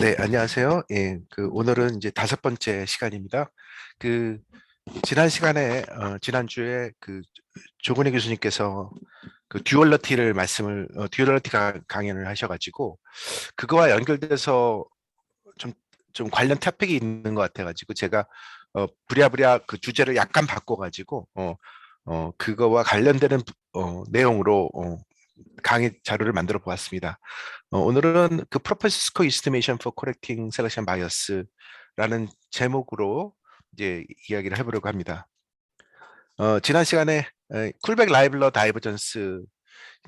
네, 안녕하세요. 예, 오늘은 이제 다섯 번째 시간입니다. 그, 지난 시간에, 지난주에 조근희 교수님께서 듀얼러티 강연을 하셔가지고, 그거와 연결돼서 좀, 좀 관련 토픽이 있는 것 같아가지고, 제가, 부랴부랴 그 주제를 약간 바꿔가지고, 그거와 관련되는, 내용으로, 강의 자료를 만들어 보았습니다. 오늘은 그 프로페시스코 이스티메이션 for correcting selection bias라는 제목으로 이제 이야기를 해보려고 합니다. 지난 시간에 쿨백 라이블러 다이버전스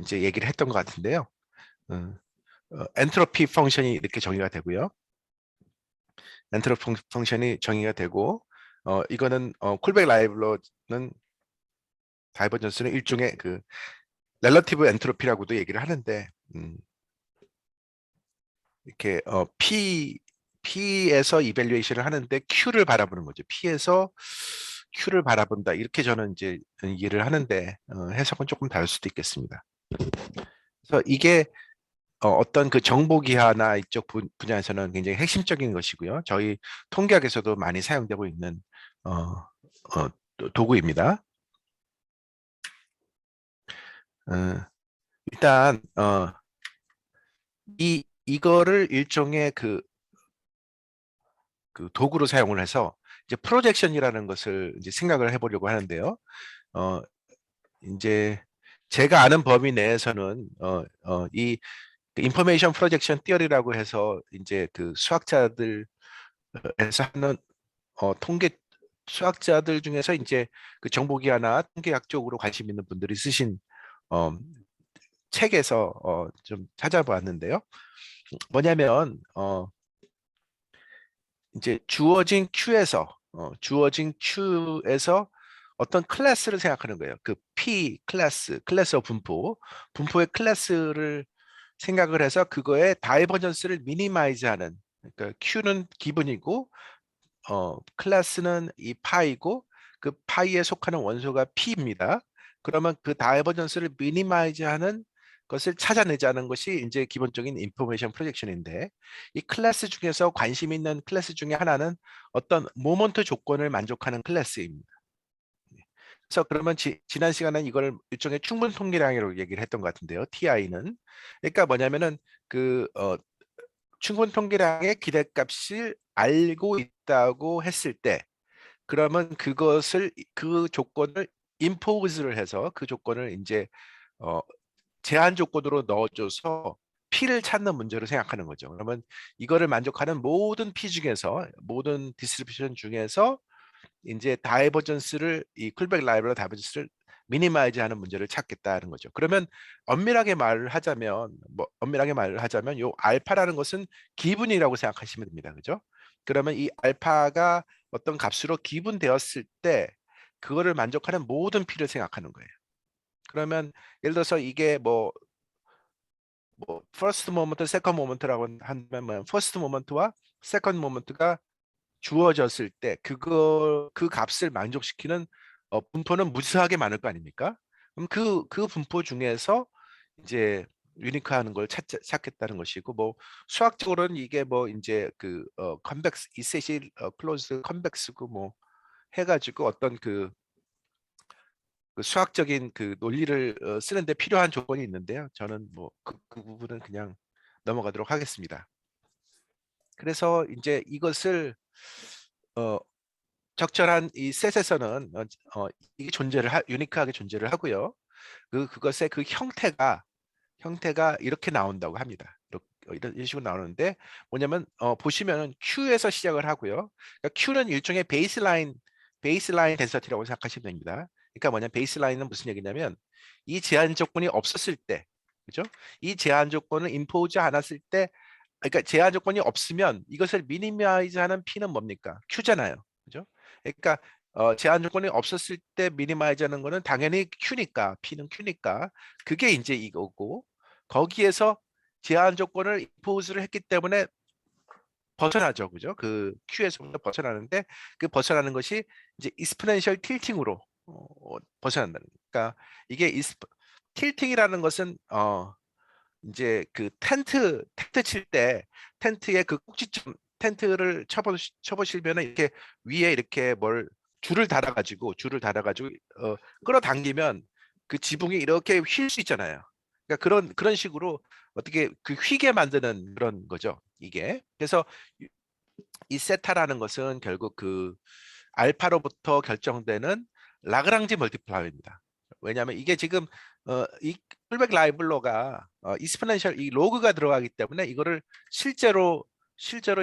이제 얘기를 했던 것 같은데요. 어, 엔트로피 펑션이 이렇게 정의가 되고요. 엔트로피 펑션이 정의가 되고, 이거는 쿨백 라이블러는 다이버전스는 일종의 그 렐러티브 엔트로피라고도 얘기를 하는데, 이렇게 P에서 이밸류에이션을 하는데 Q를 바라보는 거죠. P에서 Q를 바라본다. 이렇게 저는 이제 이해를 하는데 해석은 조금 다를 수도 있겠습니다. 그래서 이게 어떤 그 정보기하나 이쪽 분야에서는 굉장히 핵심적인 것이고요. 저희 통계학에서도 많이 사용되고 있는 어, 도구입니다. 어, 일단 이거를 일종의 그 도구로 사용을 해서 이제 프로젝션이라는 것을 이제 생각을 해보려고 하는데요. 어, 이제 제가 아는 범위 내에서는 이 인포메이션 프로젝션 티어리라고 해서 이제 그 수학자들에서 하는 통계 수학자들 중에서 이제 그 정보기하나 통계학 쪽으로 관심 있는 분들이 쓰신 어, 책에서 좀 찾아보았는데요. 뭐냐면 이제 주어진 Q에서 어떤 클래스를 생각하는 거예요. 그 P 클래스 분포의 클래스를 생각을 해서 그거의 다이버전스를 미니마이즈하는. 그러니까 Q는 기분이고 클래스는 이 파이고 그 파이에 속하는 원소가 P입니다. 그러면 그 다이버전스를 미니마이즈하는 것을 찾아내자는 것이 이제 기본적인 인포메이션 프로젝션인데, 이 클래스 중에서 관심 있는 클래스 중에 하나는 어떤 모먼트 조건을 만족하는 클래스입니다. 그래서 그러면 지난 시간에 이걸 일종의 충분 통계량이라고 얘기를 했던 것 같은데요. TI는 그러니까 뭐냐면은 그 충분 통계량의 기대값을 알고 있다고 했을 때, 그러면 그 조건을 impose를 해서 그 조건을 이제 어, 제한 조건으로 넣어줘서 P를 찾는 문제로 생각하는 거죠. 그러면 이거를 만족하는 모든 디스트리뷰션 중에서 이제 다이버전스를 이 쿨백 라이브러 다이버전스를 미니마이즈하는 문제를 찾겠다는 거죠. 그러면 엄밀하게 말을 하자면 요 알파라는 것은 기분이라고 생각하시면 됩니다. 그죠? 그러면 이 알파가 어떤 값으로 기분되었을 때 그거를 만족하는 모든 P를 생각하는 거예요. 그러면 예를 들어서 이게 first moment, second moment라고 하면 first moment와 second moment가 주어졌을 때 그 값을 만족시키는 분포는 무수하게 많을 거 아닙니까? 그럼 그 분포 중에서 이제 유니크한 걸 찾겠다는 것이고, 뭐 수학적으로는 이게 뭐 이제 컨벡스 이셋이 클로즈 컨벡스고 뭐 해가지고 어떤 그 수학적인 그 논리를 쓰는데 필요한 조건이 있는데요. 저는 뭐 그 부분은 그냥 넘어가도록 하겠습니다. 그래서 이제 이것을 어, 적절한 이 셋에서는 이게 유니크하게 존재를 하고요. 그것의 그 형태가 이렇게 나온다고 합니다. 이런 식으로 나오는데 뭐냐면 보시면은 Q에서 시작을 하고요. 그러니까 Q는 일종의 베이스라인 덴서티라고 생각하시면 됩니다. 그러니까 베이스라인은 무슨 얘기냐면 이 제한 조건이 없었을 때, 그죠? 이 제한 조건을 임포즈 않았을 때, 그러니까 제한 조건이 없으면 이것을 미니마이즈하는 P는 뭡니까? Q잖아요. 그죠? 그러니까 제한 조건이 없었을 때 미니마이즈하는 거는 당연히 Q니까, P는 Q니까 그게 이제 이거고, 거기에서 제한 조건을 임포즈를 했기 때문에 벗어나죠. 그죠? 그 Q에서 벗어나는데 그 벗어나는 것이 이제 익스포넨셜 틸팅으로 벗어난다는 거니까. 이게 틸팅이라는 것은 이제 그 텐트 칠 때 텐트에 그 꼭지점 텐트를 쳐보시면은 이렇게 위에 이렇게 뭘 줄을 달아가지고 끌어당기면 그 지붕이 이렇게 휠 수 있잖아요. 그러니까 그런 식으로 어떻게 그 휘게 만드는 그런 거죠. 이게. 그래서 이 세타라는 것은 결국 그 알파로부터 결정되는 라그랑지 멀티플라이어입니다. 왜냐하면 이게 지금 이 풀백 라이블러가 이스포넨셜 이 로그가 들어가기 때문에 이거를 실제로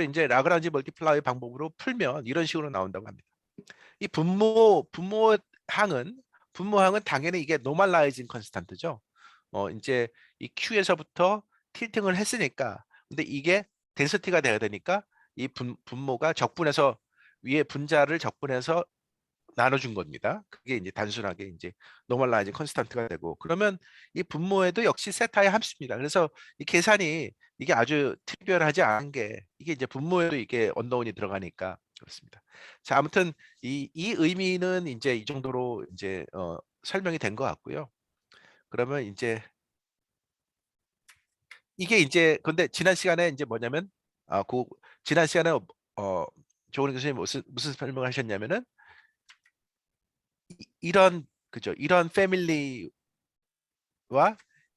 이제 라그랑지 멀티플라이어 방법으로 풀면 이런 식으로 나온다고 합니다. 이 분모항은 당연히 이게 노멀라이징 컨스탄트죠. 이제 이 Q에서부터 틸팅을 했으니까 근데 이게 덴시티가 돼야 되니까 이 분모가 적분해서 위에 분자를 적분해서 나눠준 겁니다. 그게 이제 단순하게 이제 노멀라이징 컨스탄트가 되고 그러면 이 분모에도 역시 세타의 함수입니다. 그래서 이 계산이 이게 아주 트리비얼하지 않은 게 이게 이제 분모에도 이게 언더운이 들어가니까 그렇습니다. 자, 아무튼 이 의미는 이제 이 정도로 이제 설명이 된 것 같고요. 그러면 이제 이게 이제 근데 지난 시간에 이제 뭐냐면 그 지난 시간에 조은희 교수님 무슨 설명을 하셨냐면은 이런 그죠 이런 패밀리와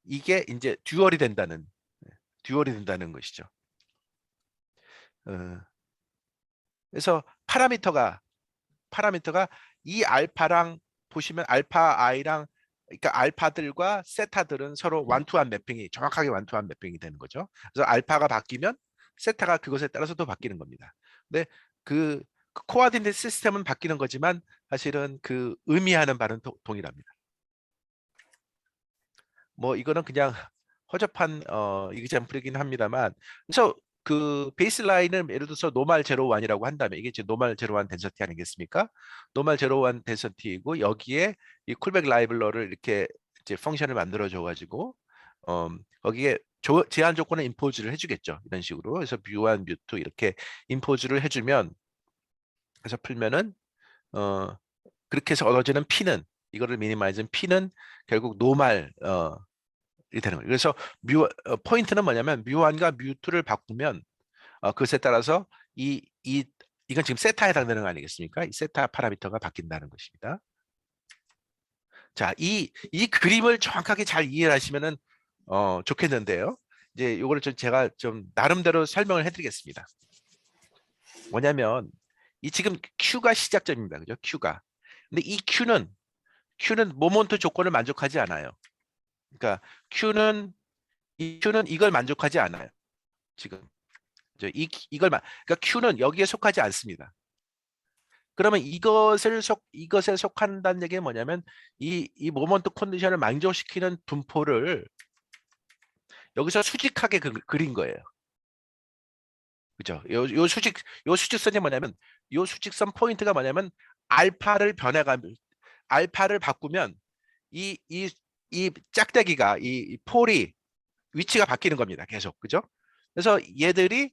이게 이제 듀얼이 된다는 것이죠. 어, 그래서 파라미터가 이 알파랑 보시면 알파 i랑 그러니까 알파들과 세타들은 서로 완투한 매핑이 정확하게 완투한 매핑이 되는 거죠. 그래서 알파가 바뀌면 세타가 그것에 따라서 또 바뀌는 겁니다. 근데 그 코어디네이트 시스템은 바뀌는 거지만 사실은 그 의미하는 바는 동일합니다. 뭐 이거는 그냥 허접한 이그젬플이긴 합니다만 그래서 그 베이스라인을 예를 들어서 노멀 제로 원이라고 한다면 이게 이제 노멀 제로 원 덴서티 아니겠습니까? 노멀 제로 원 덴서티이고 여기에 이 쿨백 라이블러를 이렇게 이제 펑션을 만들어 줘 가지고 거기에 제한 조건을 임포즈를 해주겠죠. 이런 식으로 그래서 뮤1, 뮤2 이렇게 임포즈를 해주면 그래서 풀면은 어 그렇게 해서 얻어지는 P는 이거를 미니마이즈는 P는 결국 노멀 이 되는 거예요. 그래서 포인트는 뭐냐면 뮤1과 뮤2를 바꾸면 그것에 따라서 이건 지금 세타에 해당되는 거 아니겠습니까? 이 세타 파라미터가 바뀐다는 것입니다. 자, 이 그림을 정확하게 잘 이해하시면은 좋겠는데요. 이제 요거를 제가 좀 나름대로 설명을 해드리겠습니다. 뭐냐면 이 지금 Q가 시작점입니다. 그죠? Q가. 근데 이 Q는 모먼트 조건을 만족하지 않아요. 그러니까 Q는 이걸 만족하지 않아요. 지금 그러니까 Q는 여기에 속하지 않습니다. 그러면 이것에 속한다는 얘기는 뭐냐면 이 모먼트 컨디션을 만족시키는 분포를 여기서 수직하게 그린 거예요. 그죠? 요 수직선이 뭐냐면 요 수직선 포인트가 뭐냐면 알파를 변해가면 알파를 바꾸면 이 이 이 짝대기가 이 폴이 위치가 바뀌는 겁니다. 계속 그죠? 그래서 얘들이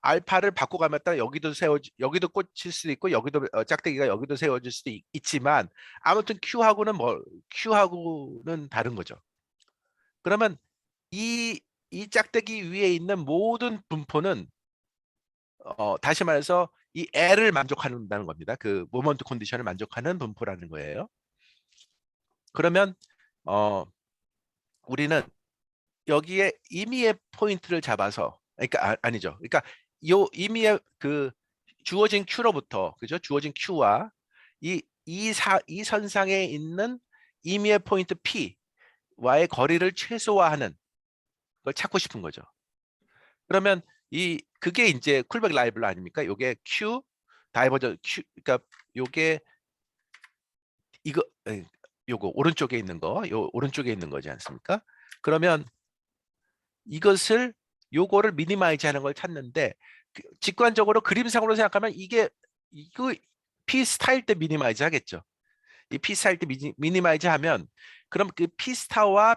알파를 바꿔가면 따라 여기도 꽂힐 수도 있고 여기도 짝대기가 여기도 세워질 수도 있지만 아무튼 Q하고는 다른 거죠. 그러면 이 짝대기 위에 있는 모든 분포는 다시 말해서 이 L을 만족한다는 겁니다. 그 모먼트 컨디션을 만족하는 분포라는 거예요. 그러면 어, 우리는 여기에 임의의 포인트를 잡아서 그러니까 아니죠. 그러니까 요 임의의 그 주어진 Q로부터 그죠? 주어진 Q와 이 선상에 있는 임의의 포인트 P와의 거리를 최소화하는 걸 찾고 싶은 거죠. 그러면 그게 이제 쿨백 라이블러 아닙니까? 요게 Q 다이버전 Q 그러니까 요게 이거 요거 오른쪽에 있는 요 오른쪽에 있는 거지 않습니까? 그러면 이것을 요거를 미니마이즈 하는 걸 찾는데 직관적으로 그림상으로 생각하면 이거 P 스타일 때 미니마이즈 하겠죠. 이 P 스타일 때 미니마이즈 하면 그럼 그 P 스타와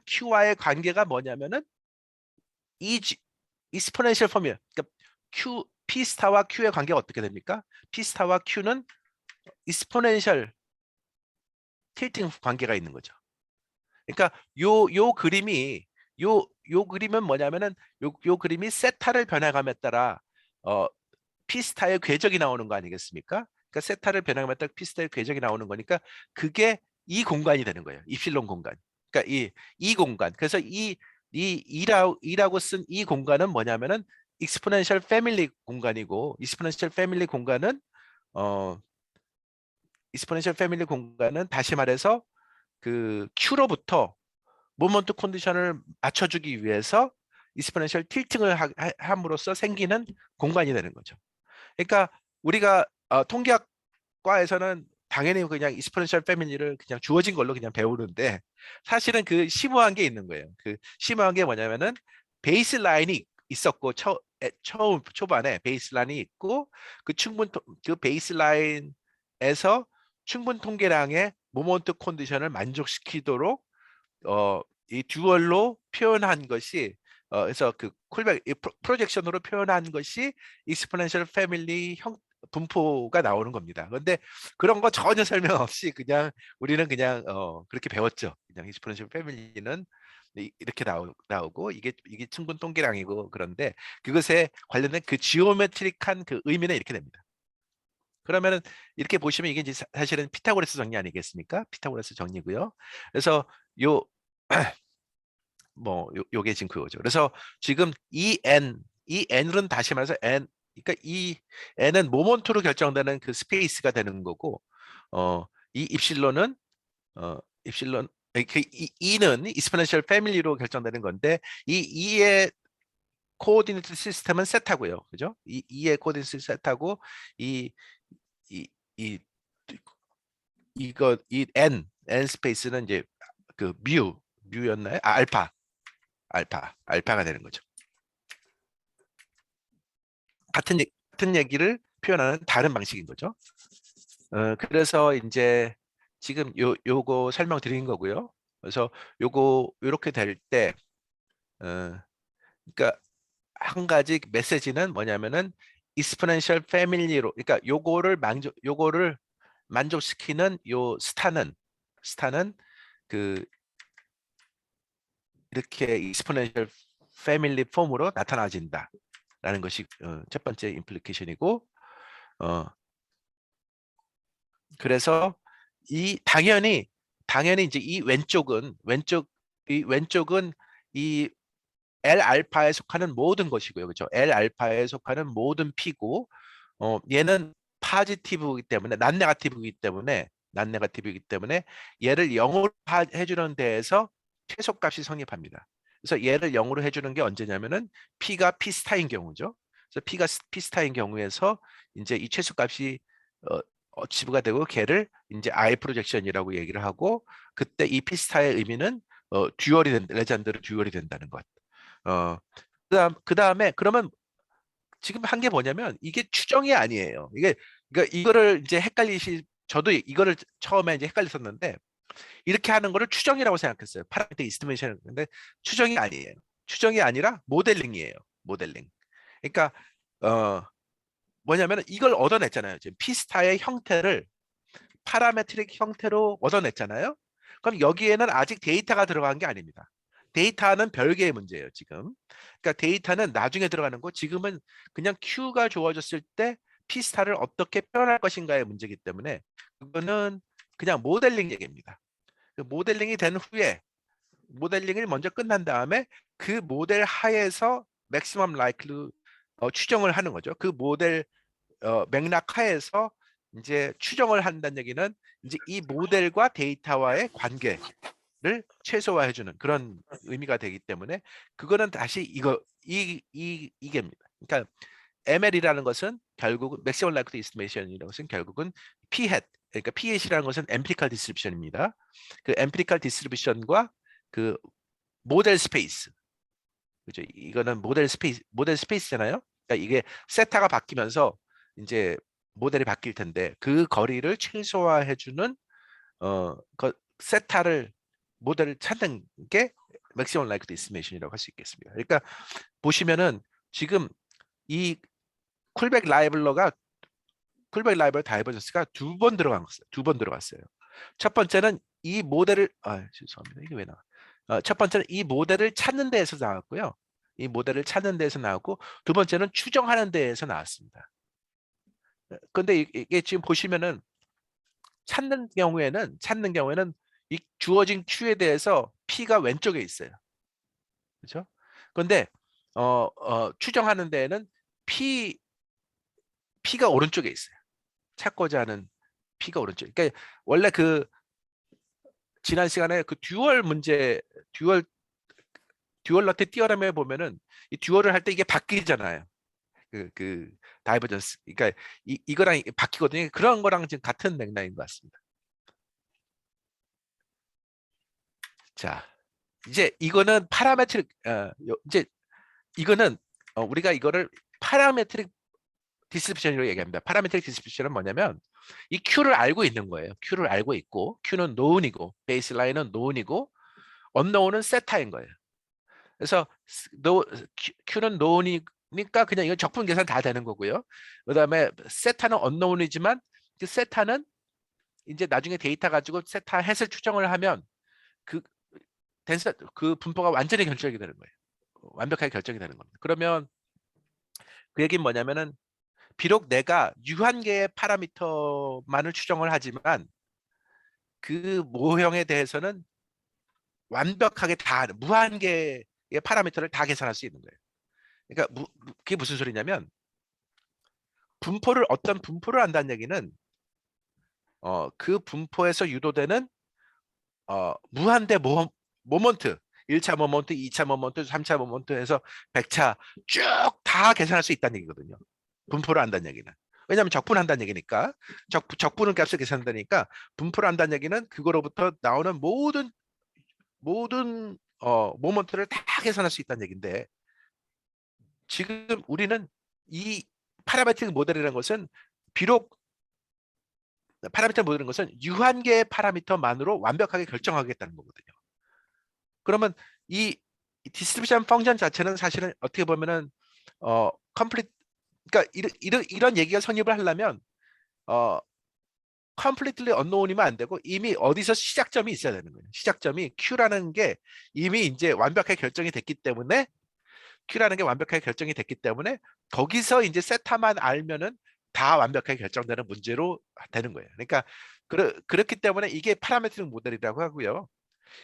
Q와의 관계가 뭐냐면은 이 이스포넨셜 폼이에요. 그러니까 P 스타와 Q의 관계가 어떻게 됩니까? P 스타와 Q는 이스포넨셜 틸팅 관계가 있는 거죠. 그러니까 요 그림이 요 그림은 뭐냐면은 요 그림이 세타를 변화감에 따라 피스타의 궤적이 나오는 거 아니겠습니까? 그러니까 세타를 변화감에 따라 피스타의 궤적이 나오는 거니까 그게 이 공간이 되는 거예요. 입실론 공간. 그러니까 이 공간. 그래서 이라고 쓴 이 공간은 뭐냐면은 익스포넨셜 패밀리 공간이고 익스포넨셜 패밀리 공간은 어 익스포넨셜 패밀리 공간은 다시 말해서 그 Q로부터 모먼트 컨디션을 맞춰주기 위해서 익스포넨셜 틸팅을 함으로써 생기는 공간이 되는 거죠. 그러니까 우리가 통계학과에서는 당연히 그냥 익스포넨셜 패밀리를 그냥 주어진 걸로 그냥 배우는데 사실은 그 심오한 게 있는 거예요. 그 심오한 게 뭐냐면은 베이스 라인이 있었고 처음 초반에 베이스 라인이 있고 그 베이스 라인에서 충분 통계량의 모먼트 컨디션을 만족시키도록 이 듀얼로 표현한 것이 그래서 그 콜백 프로젝션으로 표현한 것이 익스포넨셜 패밀리 형 분포가 나오는 겁니다. 그런데 그런 거 전혀 설명 없이 그냥 우리는 그냥 그렇게 배웠죠. 그냥 익스포넨셜 패밀리는 이렇게 나오고 이게 충분 통계량이고 그런데 그것에 관련된 그 지오메트릭한 그 의미는 이렇게 됩니다. 그러면은 이렇게 보시면 이게 이제 사실은 피타고라스 정리 아니겠습니까? 피타고라스 정리고요. 그래서 요 요게 지금 그거죠. 그래서 지금 이 n은 다시 말해서 그러니까 이 n은 모먼트로 결정되는 그 스페이스가 되는 거고, 이 입실론은 입실론 e는 익스포넨셜 패밀리로 결정되는 건데 이 e의 코오디네이트 시스템은 세타고요, 그죠? 이 e의 코오디네이트 세타고 이 이 이 이 n 스페이스는 이제 그 뮤였나요? 알파가 되는 거죠. 같은 얘기를 표현하는 다른 방식인 거죠. 그래서 이제 지금 요거 설명드린 거고요. 그래서 요거 요렇게 될 때, 그러니까 한 가지 메시지는 뭐냐면은 익스포넨셜 패밀리로, 그러니까 요거를 만족시키는 요 스타는 그 이렇게 익스포넨셜 패밀리 폼으로 나타나진다라는 것이 첫 번째 임플리케이션이고, 어, 그래서 이 당연히 이제 이 왼쪽은 이 L 알파에 속하는 모든 것이고요. 그렇죠? L 알파에 속하는 모든 P고 얘는 파지티브이기 때문에 난네가티브이기 때문에 얘를 0으로 해주는 데에서 최소값이 성립합니다. 그래서 얘를 0으로 해주는 게 언제냐면은 P가 P스타인 경우죠. 그래서 P가 P스타인 경우에서 이제 이 최소값이 어치브가 되고 걔를 이제 I 프로젝션이라고 얘기를 하고 그때 이 P스타의 의미는 레전드로 듀얼이 된다는 것. 어, 그다음에 그러면 지금 한 게 뭐냐면 이게 추정이 아니에요. 그러니까 이거를 이제 저도 이거를 처음에 이제 헷갈렸었는데 이렇게 하는 거를 추정이라고 생각했어요. 파라미터 이스티메이션. 근데 추정이 아니에요. 추정이 아니라 모델링이에요. 모델링. 그러니까 어 뭐냐면 이걸 얻어냈잖아요. 지금 피스타의 형태를 파라메트릭 형태로 얻어냈잖아요. 그럼 여기에는 아직 데이터가 들어간 게 아닙니다. 데이터는 별개의 문제예요, 지금. 그러니까 데이터는 나중에 들어가는 거, 지금은 그냥 Q가 주어졌을 때 P스타를 어떻게 표현할 것인가의 문제이기 때문에 그거는 그냥 모델링 얘기입니다. 그 모델링이 된 후에 모델링을 먼저 끝난 다음에 그 모델 하에서 맥시멈 라이클리 추정을 하는 거죠. 그 모델 맥락 하에서 이제 추정을 한다는 얘기는 이제 이 모델과 데이터와의 관계를 최소화해주는 그런 의미가 되기 때문에 그거는 다시 이게입니다. 그러니까 ML이라는 것은 결국 Maximum Likely Estimation이라는 것은 결국은 P hat, 그러니까 P hat이라는 것은 Empirical Distribution입니다. 그 Empirical Distribution과 그 모델 스페이스, 그죠? 이거는 모델 스페이스잖아요. 그러니까 이게 세타가 바뀌면서 이제 모델이 바뀔 텐데 그 거리를 최소화해주는 세타를 모델을 찾는 게 맥시멈 라이클리 에스티메이션이라고 할 수 있겠습니다. 그러니까 보시면은 지금 이 쿨백 라이블러가 쿨백 라이벌 다이버전스가 두 번 들어갔어요. 첫 번째는 이 모델을 죄송합니다. 이게 왜 나와? 첫 번째는 이 모델을 찾는 데에서 나왔고요. 이 모델을 찾는 데에서 나왔고 두 번째는 추정하는 데에서 나왔습니다. 근데 이게 지금 보시면은 찾는 경우에는 이 주어진 Q에 대해서 P가 왼쪽에 있어요. 그렇죠? 그런데 추정하는 데에는 P가 오른쪽에 있어요. 찾고자 하는 P가 오른쪽. 그러니까 원래 그 지난 시간에 그 듀얼 너트 티어럼에 보면은 이 듀얼을 할 때 이게 바뀌잖아요. 그 다이버전스. 그러니까 이거랑 바뀌거든요. 그런 거랑 지금 같은 맥락인 것 같습니다. 자, 이제 이거는 파라메트릭 이제 이거는 우리가 이거를 파라메트릭 디스트리뷰션이라고 얘기합니다. 파라메트릭 디스트리뷰션은 뭐냐면 이 Q를 알고 있는 거예요. Q를 알고 있고 Q는 known이고 베이스라인은 known이고 unknown은 세타인 거예요. 그래서 Q는 known이니까 그냥 이거 적분 계산 다 되는 거고요. 그다음에 세타는 unknown이지만 그 세타는 이제 나중에 데이터 가지고 세타 햇을 추정을 하면 그 그 분포가 완전히 결정이 되는 거예요. 완벽하게 결정이 되는 겁니다. 그러면 그 얘기는 뭐냐면은 비록 내가 유한계의 파라미터만을 추정을 하지만 그 모형에 대해서는 완벽하게 다 무한계의 파라미터를 다 계산할 수 있는 거예요. 그러니까 그게 무슨 소리냐면 어떤 분포를 한다는 얘기는 그 분포에서 유도되는 무한대 모먼트 1차 모먼트, 2차 모먼트, 3차 모먼트 해서 100차 쭉 다 계산할 수 있다는 얘기거든요. 분포를 한다는 얘기는. 왜냐하면 적분한다는 얘기니까. 적분을 값을 계산한다니까 분포를 한다는 얘기는 그거로부터 나오는 모든 모먼트를 다 계산할 수 있다는 얘기인데 지금 우리는 이 파라메트릭 모델이라는 것은 비록 파라미터 모델인 것은 유한계의 파라미터만으로 완벽하게 결정하겠다는 거거든요. 그러면 이 디스트리뷰션 펑션 자체는 사실은 어떻게 보면은 컴플릿 그러니까 이런 얘기가 성립을 하려면 completely unknown이면 안 되고 이미 어디서 시작점이 있어야 되는 거예요. 시작점이 Q라는 게 이미 이제 완벽하게 결정이 됐기 때문에 거기서 이제 세타만 알면은 다 완벽하게 결정되는 문제로 되는 거예요. 그러니까 그렇기 때문에 이게 파라메트릭 모델이라고 하고요.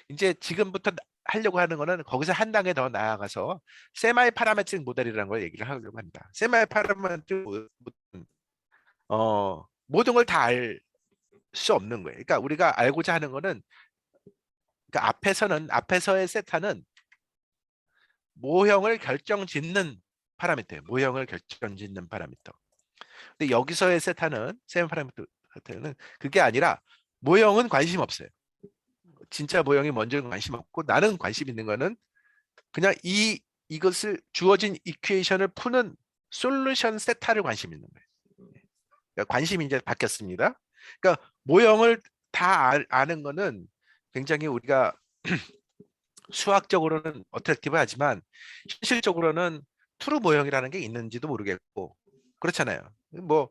이제 지금부터 하려고 하는 거는 거기서 한 단계 더 나아가서 세마이 파라메트릭 모델이라는 걸 얘기를 하려고 합니다. 세마이 파라메트릭 모델은 모든 걸 다 알 수 없는 거예요. 그러니까 우리가 알고자 하는 거는 그러니까 앞에서의 세타는 모형을 결정짓는 파라미터예요. 모형을 결정짓는 파라미터. 근데 여기서의 세마 파라미터는 그게 아니라 모형은 관심 없어요. 진짜 모형이 뭔지는 관심 없고 나는 관심 있는 거는 그냥 이것을 주어진 이퀘이션을 푸는 솔루션 세타를 관심 있는 거예요. 그러니까 관심이 이제 바뀌었습니다. 그러니까 모형을 다 아는 거는 굉장히 우리가 수학적으로는 어트랙티브 하지만 현실적으로는 트루 모형이라는 게 있는지도 모르겠고 그렇잖아요. 뭐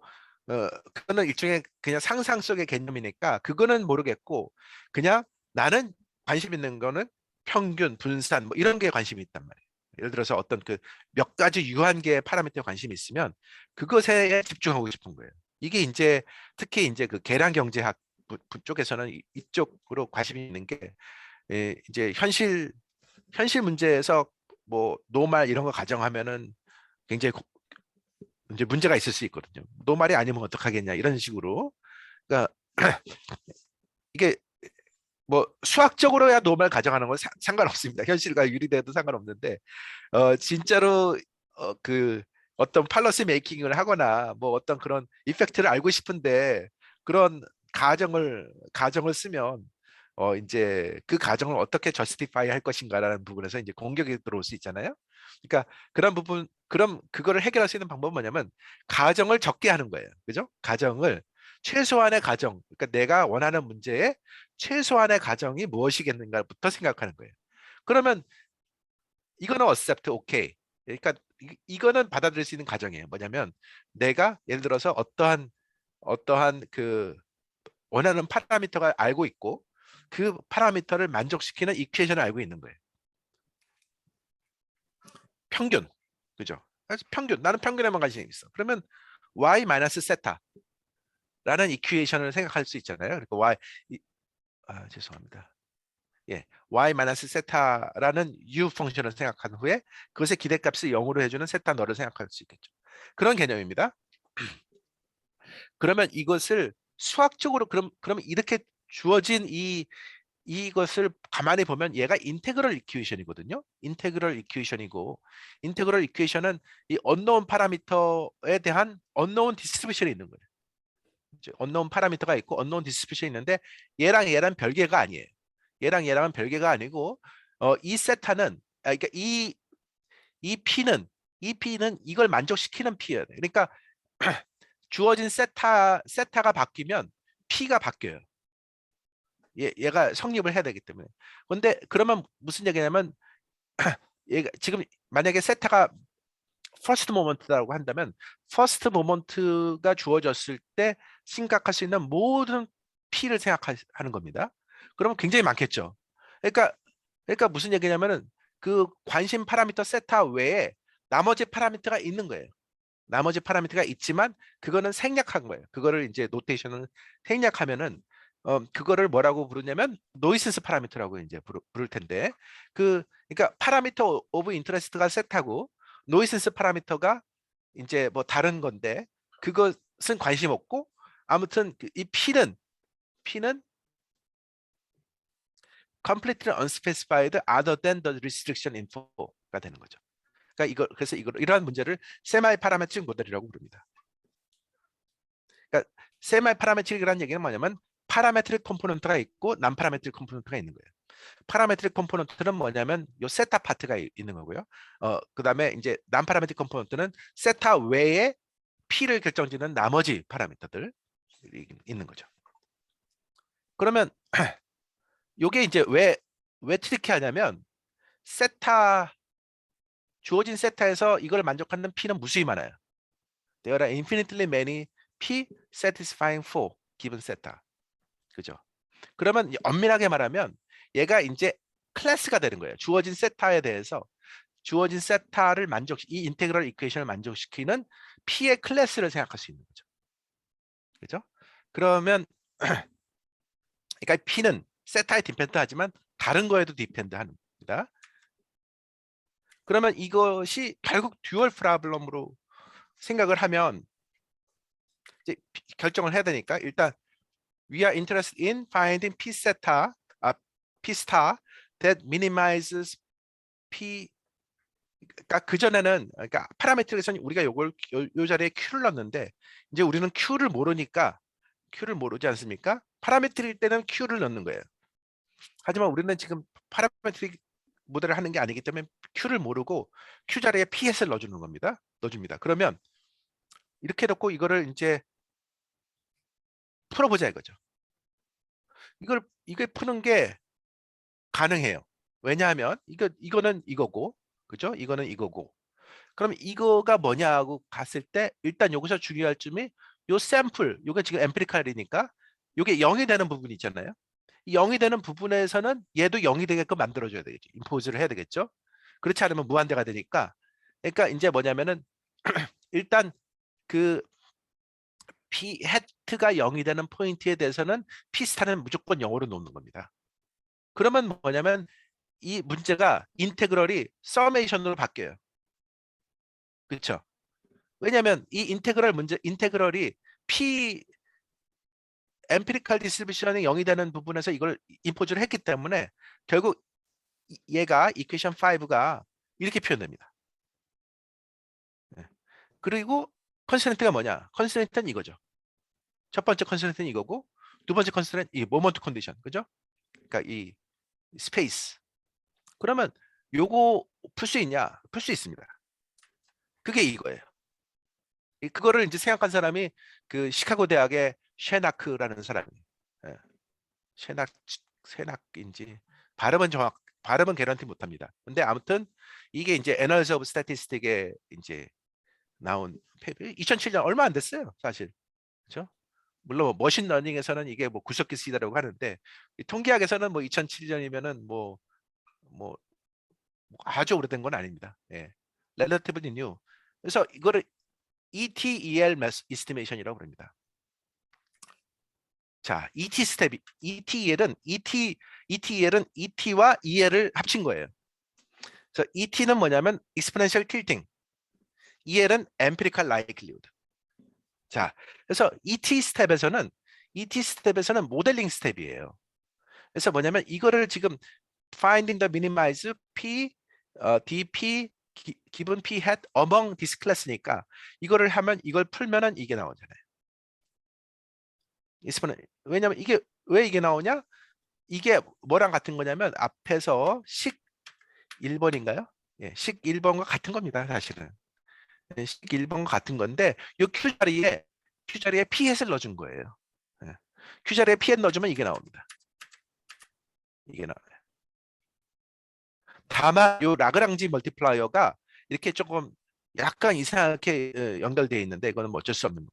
그거는 일종의 그냥 상상 속의 개념이니까 그거는 모르겠고 그냥 나는 관심 있는 거는 평균, 분산 뭐 이런 게 관심이 있단 말이에요. 예를 들어서 어떤 그 몇 가지 유한계의 파라미터에 관심이 있으면 그것에 집중하고 싶은 거예요. 이게 이제 특히 이제 그 계량 경제학 쪽에서는 이쪽으로 관심이 있는 게 이제 현실 문제에서 뭐 노말 이런 거 가정하면은 굉장히 이제 문제가 있을 수 있거든요. 노말이 아니면 어떡하겠냐 이런 식으로. 그러니까 이게 뭐 수학적으로야 노말 가정하는 건 상관없습니다. 현실과 유리돼도 상관없는데 진짜로 그 어떤 팔러시 메이킹을 하거나 뭐 어떤 그런 이펙트를 알고 싶은데 그런 가정을 쓰면 이제 그 가정을 어떻게 저스티파이 할 것인가라는 부분에서 이제 공격이 들어올 수 있잖아요. 그러니까 그런 부분 그럼 그거를 해결할 수 있는 방법은 뭐냐면 가정을 적게 하는 거예요. 그죠? 가정을 최소한의 가정, 그러니까 내가 원하는 문제에 최소한의 가정이 무엇이겠는가부터 생각하는 거예요. 그러면 이거는 accept, okay. 그러니까 이거는 받아들일 수 있는 가정이에요. 뭐냐면 내가 예를 들어서 어떠한 그 원하는 파라미터가 알고 있고 그 파라미터를 만족시키는 이퀘이션을 알고 있는 거예요. 평균. 그죠? 그래서 평균. 나는 평균에만 관심이 있어. 그러면 y 마이너스 세타라는 이퀘이션을 생각할 수 있잖아요. 그러니까 죄송합니다. 예, y 마이너스 세타라는 u 펑션을 생각한 후에 그것의 기대값을 0으로 해주는 세타 너를 생각할 수 있겠죠. 그런 개념입니다. 그러면 이것을 수학적으로 그럼 이렇게 주어진 이것을 가만히 보면 얘가 인테그럴 이퀘이션이거든요. 인테그럴 이퀘이션이고 인테그럴 이퀘이션은 이 언노운 파라미터에 대한 언노운 디스트리뷰션이 있는 거예요. 언노운 파라미터가 있고 언노운 디스트리뷰션이 있는데 얘랑 별개가 아니에요. 얘랑은 별개가 아니고 이 세타는 그러니까 이 P는 이걸 만족시키는 P예요. 그러니까 주어진 세타가 바뀌면 P가 바뀌어요. 얘가 성립을 해야 되기 때문에. 근데 그러면 무슨 얘기냐면 얘가 지금 만약에 세타가 퍼스트 모먼트라고 한다면 퍼스트 모먼트가 주어졌을 때 생각할 수 있는 모든 P를 생각하는 겁니다. 그러면 굉장히 많겠죠. 그러니까 무슨 얘기냐면은 그 관심 파라미터 세타 외에 나머지 파라미터가 있는 거예요. 나머지 파라미터가 있지만 그거는 생략한 거예요. 그거를 이제 노테이션을 생략하면은 그거를 뭐라고 부르냐면 노이센스 파라미터라고 이제 부를 텐데 그러니까 파라미터 오브 인터레스트가 세타고 노이센스 파라미터가 이제 뭐 다른 건데 그것은 관심 없고 아무튼 이 P는 completely unspecified other than the restriction info가 되는 거죠. 그러니까 그래서 이러한 문제를 세마이 파라메트릭 모델이라고 부릅니다. 그러니까 세마이 파라메트릭이라는 얘기는 뭐냐면 파라메트릭 컴포넌트가 있고 난 파라메트릭 컴포넌트가 있는 거예요. 파라메트릭 컴포넌트는 뭐냐면 요 세타 파트가 있는 거고요. 그다음에 이제 난 파라메트릭 컴포넌트는 세타 외에 P를 결정짓는 나머지 파라미터들 있는 거죠. 그러면 요게 이제 왜 트리키하냐면 주어진 세타에서 이걸 만족하는 P는 무수히 많아요. There are infinitely many P satisfying for given 세타. 그죠? 그러면 엄밀하게 말하면 얘가 이제 클래스가 되는 거예요. 주어진 세타에 대해서 주어진 세타를 이 인테그럴 이퀘이션을 만족시키는 P의 클래스를 생각할 수 있는 거죠. 그죠? 그러면 그러니까 P는 세타에 디펜드하지만 다른 거에도 디펜드합니다. 그러면 이것이 결국 듀얼 프로블럼으로 생각을 하면 이제 결정을 해야 되니까 일단 we are interested in finding P 세타, P star that minimizes P. 그러니까 그전에는 그러니까 파라메트릭에서는 우리가 요 자리에 Q를 넣는데 이제 우리는 Q를 모르니까 Q를 모르지 않습니까? 파라메트릭 때는 Q를 넣는 거예요. 하지만 우리는 지금 파라메트릭 모델을 하는 게 아니기 때문에 Q를 모르고 Q 자리에 PS를 넣어주는 겁니다. 넣어줍니다. 그러면 이렇게 놓고 이거를 이제 풀어보자 이거죠. 이걸 푸는 게 가능해요. 왜냐하면 이거는 이거고, 그죠? 이거는 이거고. 그럼 이거가 뭐냐고 갔을 때 일단 여기서 중요할 점이 요 샘플, 요게 지금 엠피리칼이니까 요게 0이 되는 부분이 있잖아요. 이 0이 되는 부분에서는 얘도 0이 되게끔 만들어줘야 되겠죠. 임포즈를 해야 되겠죠. 그렇지 않으면 무한대가 되니까. 그러니까 이제 뭐냐면은 일단 그 P 해트가 0이 되는 포인트에 대해서는 P 스타는 무조건 0으로 놓는 겁니다. 그러면 뭐냐면 이 문제가 인테그럴이 서메이션으로 바뀌어요. 그렇죠? 왜냐하면 이 인테그럴이 P 엠피리칼 디스트리뷰션이 0이 되는 부분에서 이걸 임포즈를 했기 때문에 결국 얘가 이퀘이션 5가 이렇게 표현됩니다. 네. 그리고 컨스트레인트가 뭐냐? 컨스트레인트는 이거죠. 첫 번째 컨스트레인트는 이거고 두 번째 컨스트레인트 이 모먼트 컨디션. 그죠? 그러니까 이 스페이스. 그러면 요거 풀 수 있냐? 풀 수 있습니다. 그게 이거예요. 그거를 이제 생각한 사람이 그 시카고 대학의 셰나크라는 사람이에요. 예. 셰낙인지 발음은 개런티 못합니다. 근데 아무튼 이게 이제 애널리즈 오브 스태티스틱에 이제 나온 2007년 얼마 안 됐어요, 사실. 그렇죠? 물론 뭐 머신러닝에서는 이게 뭐 구석기 쓰이다라고 하는데 이 통계학에서는 뭐 2007년이면은 뭐 아주 오래된 건 아닙니다. 예. relatively new. 그래서 이거를 ETEL estimation이라고 부릅니다. 자, ET 스텝, ETEL은 ET와 EL을 합친 거예요. 그래서 ET는 뭐냐면 exponential tilting, EL은 empirical likelihood. 자, 그래서 ET 스텝에서는 모델링 스텝이에요. 그래서 뭐냐면 이거를 지금 finding the minimize P, DP, given P hat among this class니까 이거를 하면 이걸 풀면은 이게 나오잖아요. 왜냐면 이게 왜 이게 나오냐? 이게 뭐랑 같은 거냐면 앞에서 식 1번인가요? 예, 식 1번과 같은 겁니다, 사실은. 예, 식 1번과 같은 건데 이 Q 자리에 P 햇을 넣어준 거예요. 예. Q 자리에 P 햇 넣어주면 이게 나옵니다. 이게 나와요. 다만 요 라그랑지 멀티플라이어가 이렇게 조금 약간 이상하게 연결되어 있는데 이거는 뭐 어쩔 수 없는 거.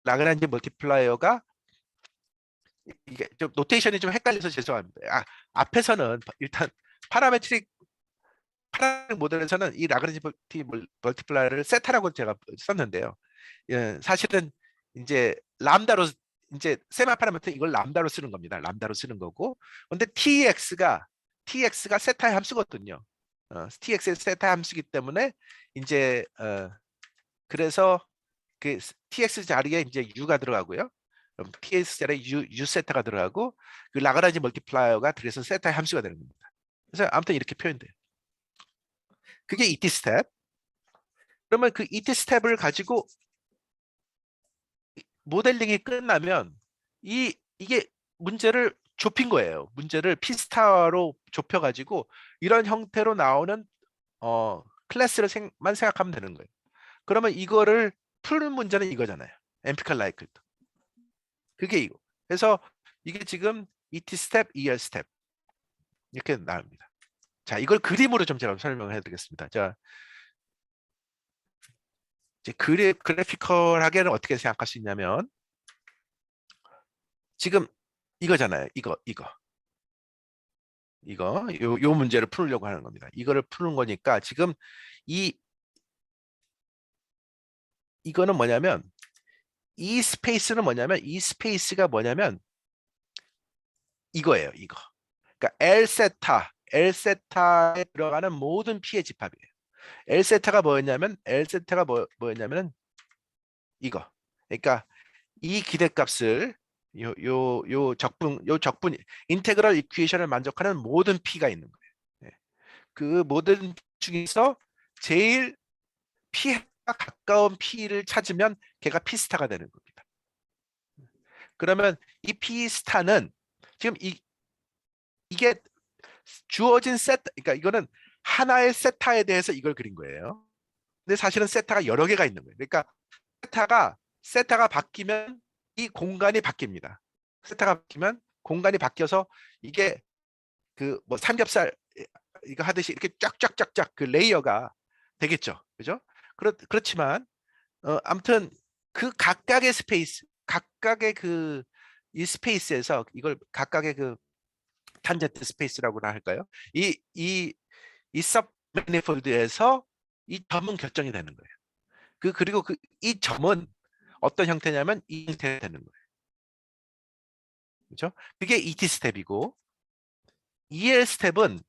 라그랑지 멀티플라이어가 이게 좀 노테이션이 좀 헷갈려서 죄송합니다. 앞에서는 일단 파라메트릭 모델에서는 이 라그랑지 멀티플라이어를 세타라고 제가 썼는데요. 예, 사실은 이제 람다로 이제 세마 파라미터 이걸 람다로 쓰는 겁니다. 람다로 쓰는 거고. 근데 TX가 세타의 함수거든요. TX의 세타 함수기 때문에 이제 그래서 그 TX 자리에 이제 U가 들어가고요. 그럼 TX 자리에 U 세타가 들어가고 그 라그랑지 멀티플라이어가 그래서 세타의 함수가 되는 겁니다. 그래서 아무튼 이렇게 표현돼요. 그게 ET 스텝. 그러면 그 ET 스텝을 가지고 모델링이 끝나면 이게 문제를 좁힌 거예요. 문제를 피스타로 좁혀가지고 이런 형태로 나오는 클래스를만 생각하면 되는 거예요. 그러면 이거를 푸는 문제는 이거잖아요. 엠피컬 라이클. 그게 이거. 그래서 이게 지금 ET 스텝, EL 스텝 이렇게 나옵니다. 자, 이걸 그림으로 좀 제가 설명해 드리겠습니다. 자, 이제 그래피컬하게는 어떻게 생각할 수 있냐면 지금 이거잖아요. 요 문제를 풀려고 하는 겁니다. 이거를 푸는 거니까 지금 이 이거는 뭐냐면 이 스페이스가 뭐냐면 이거예요. 이거. 그러니까 L 세타에 들어가는 모든 P의 집합이에요. 뭐였냐면 이거. 그러니까 이 기대값을 요 적분 인테그럴 이퀘이션을 만족하는 모든 P가 있는 거예요. 네. 그 모든 중에서 제일 P가 가까운 P를 찾으면 걔가 P스타가 되는 겁니다. 그러면 이 P스타는 지금 이게 주어진 세타, 그러니까 이거는 하나의 세타에 대해서 이걸 그린 거예요. 근데 사실은 세타가 여러 개가 있는 거예요. 그러니까 세타가 바뀌면 이 공간이 바뀝니다. 세타가 바뀌면 공간이 바뀌어서 이게 그 뭐 삼겹살 이거 하듯이 이렇게 쫙쫙쫙쫙 그 레이어가 되겠죠. 그죠? 그렇지만 아무튼 그 각각의 그 이 스페이스에서 이걸 각각의 그 탄젠트 스페이스라고나 할까요? 이섭 매니폴드에서 이 점은 결정이 되는 거예요. 그리고 이 점은 어떤 형태냐면 이 형태가 되는 거예요. 그렇죠? 그게 ET 스텝이고 EL 스텝은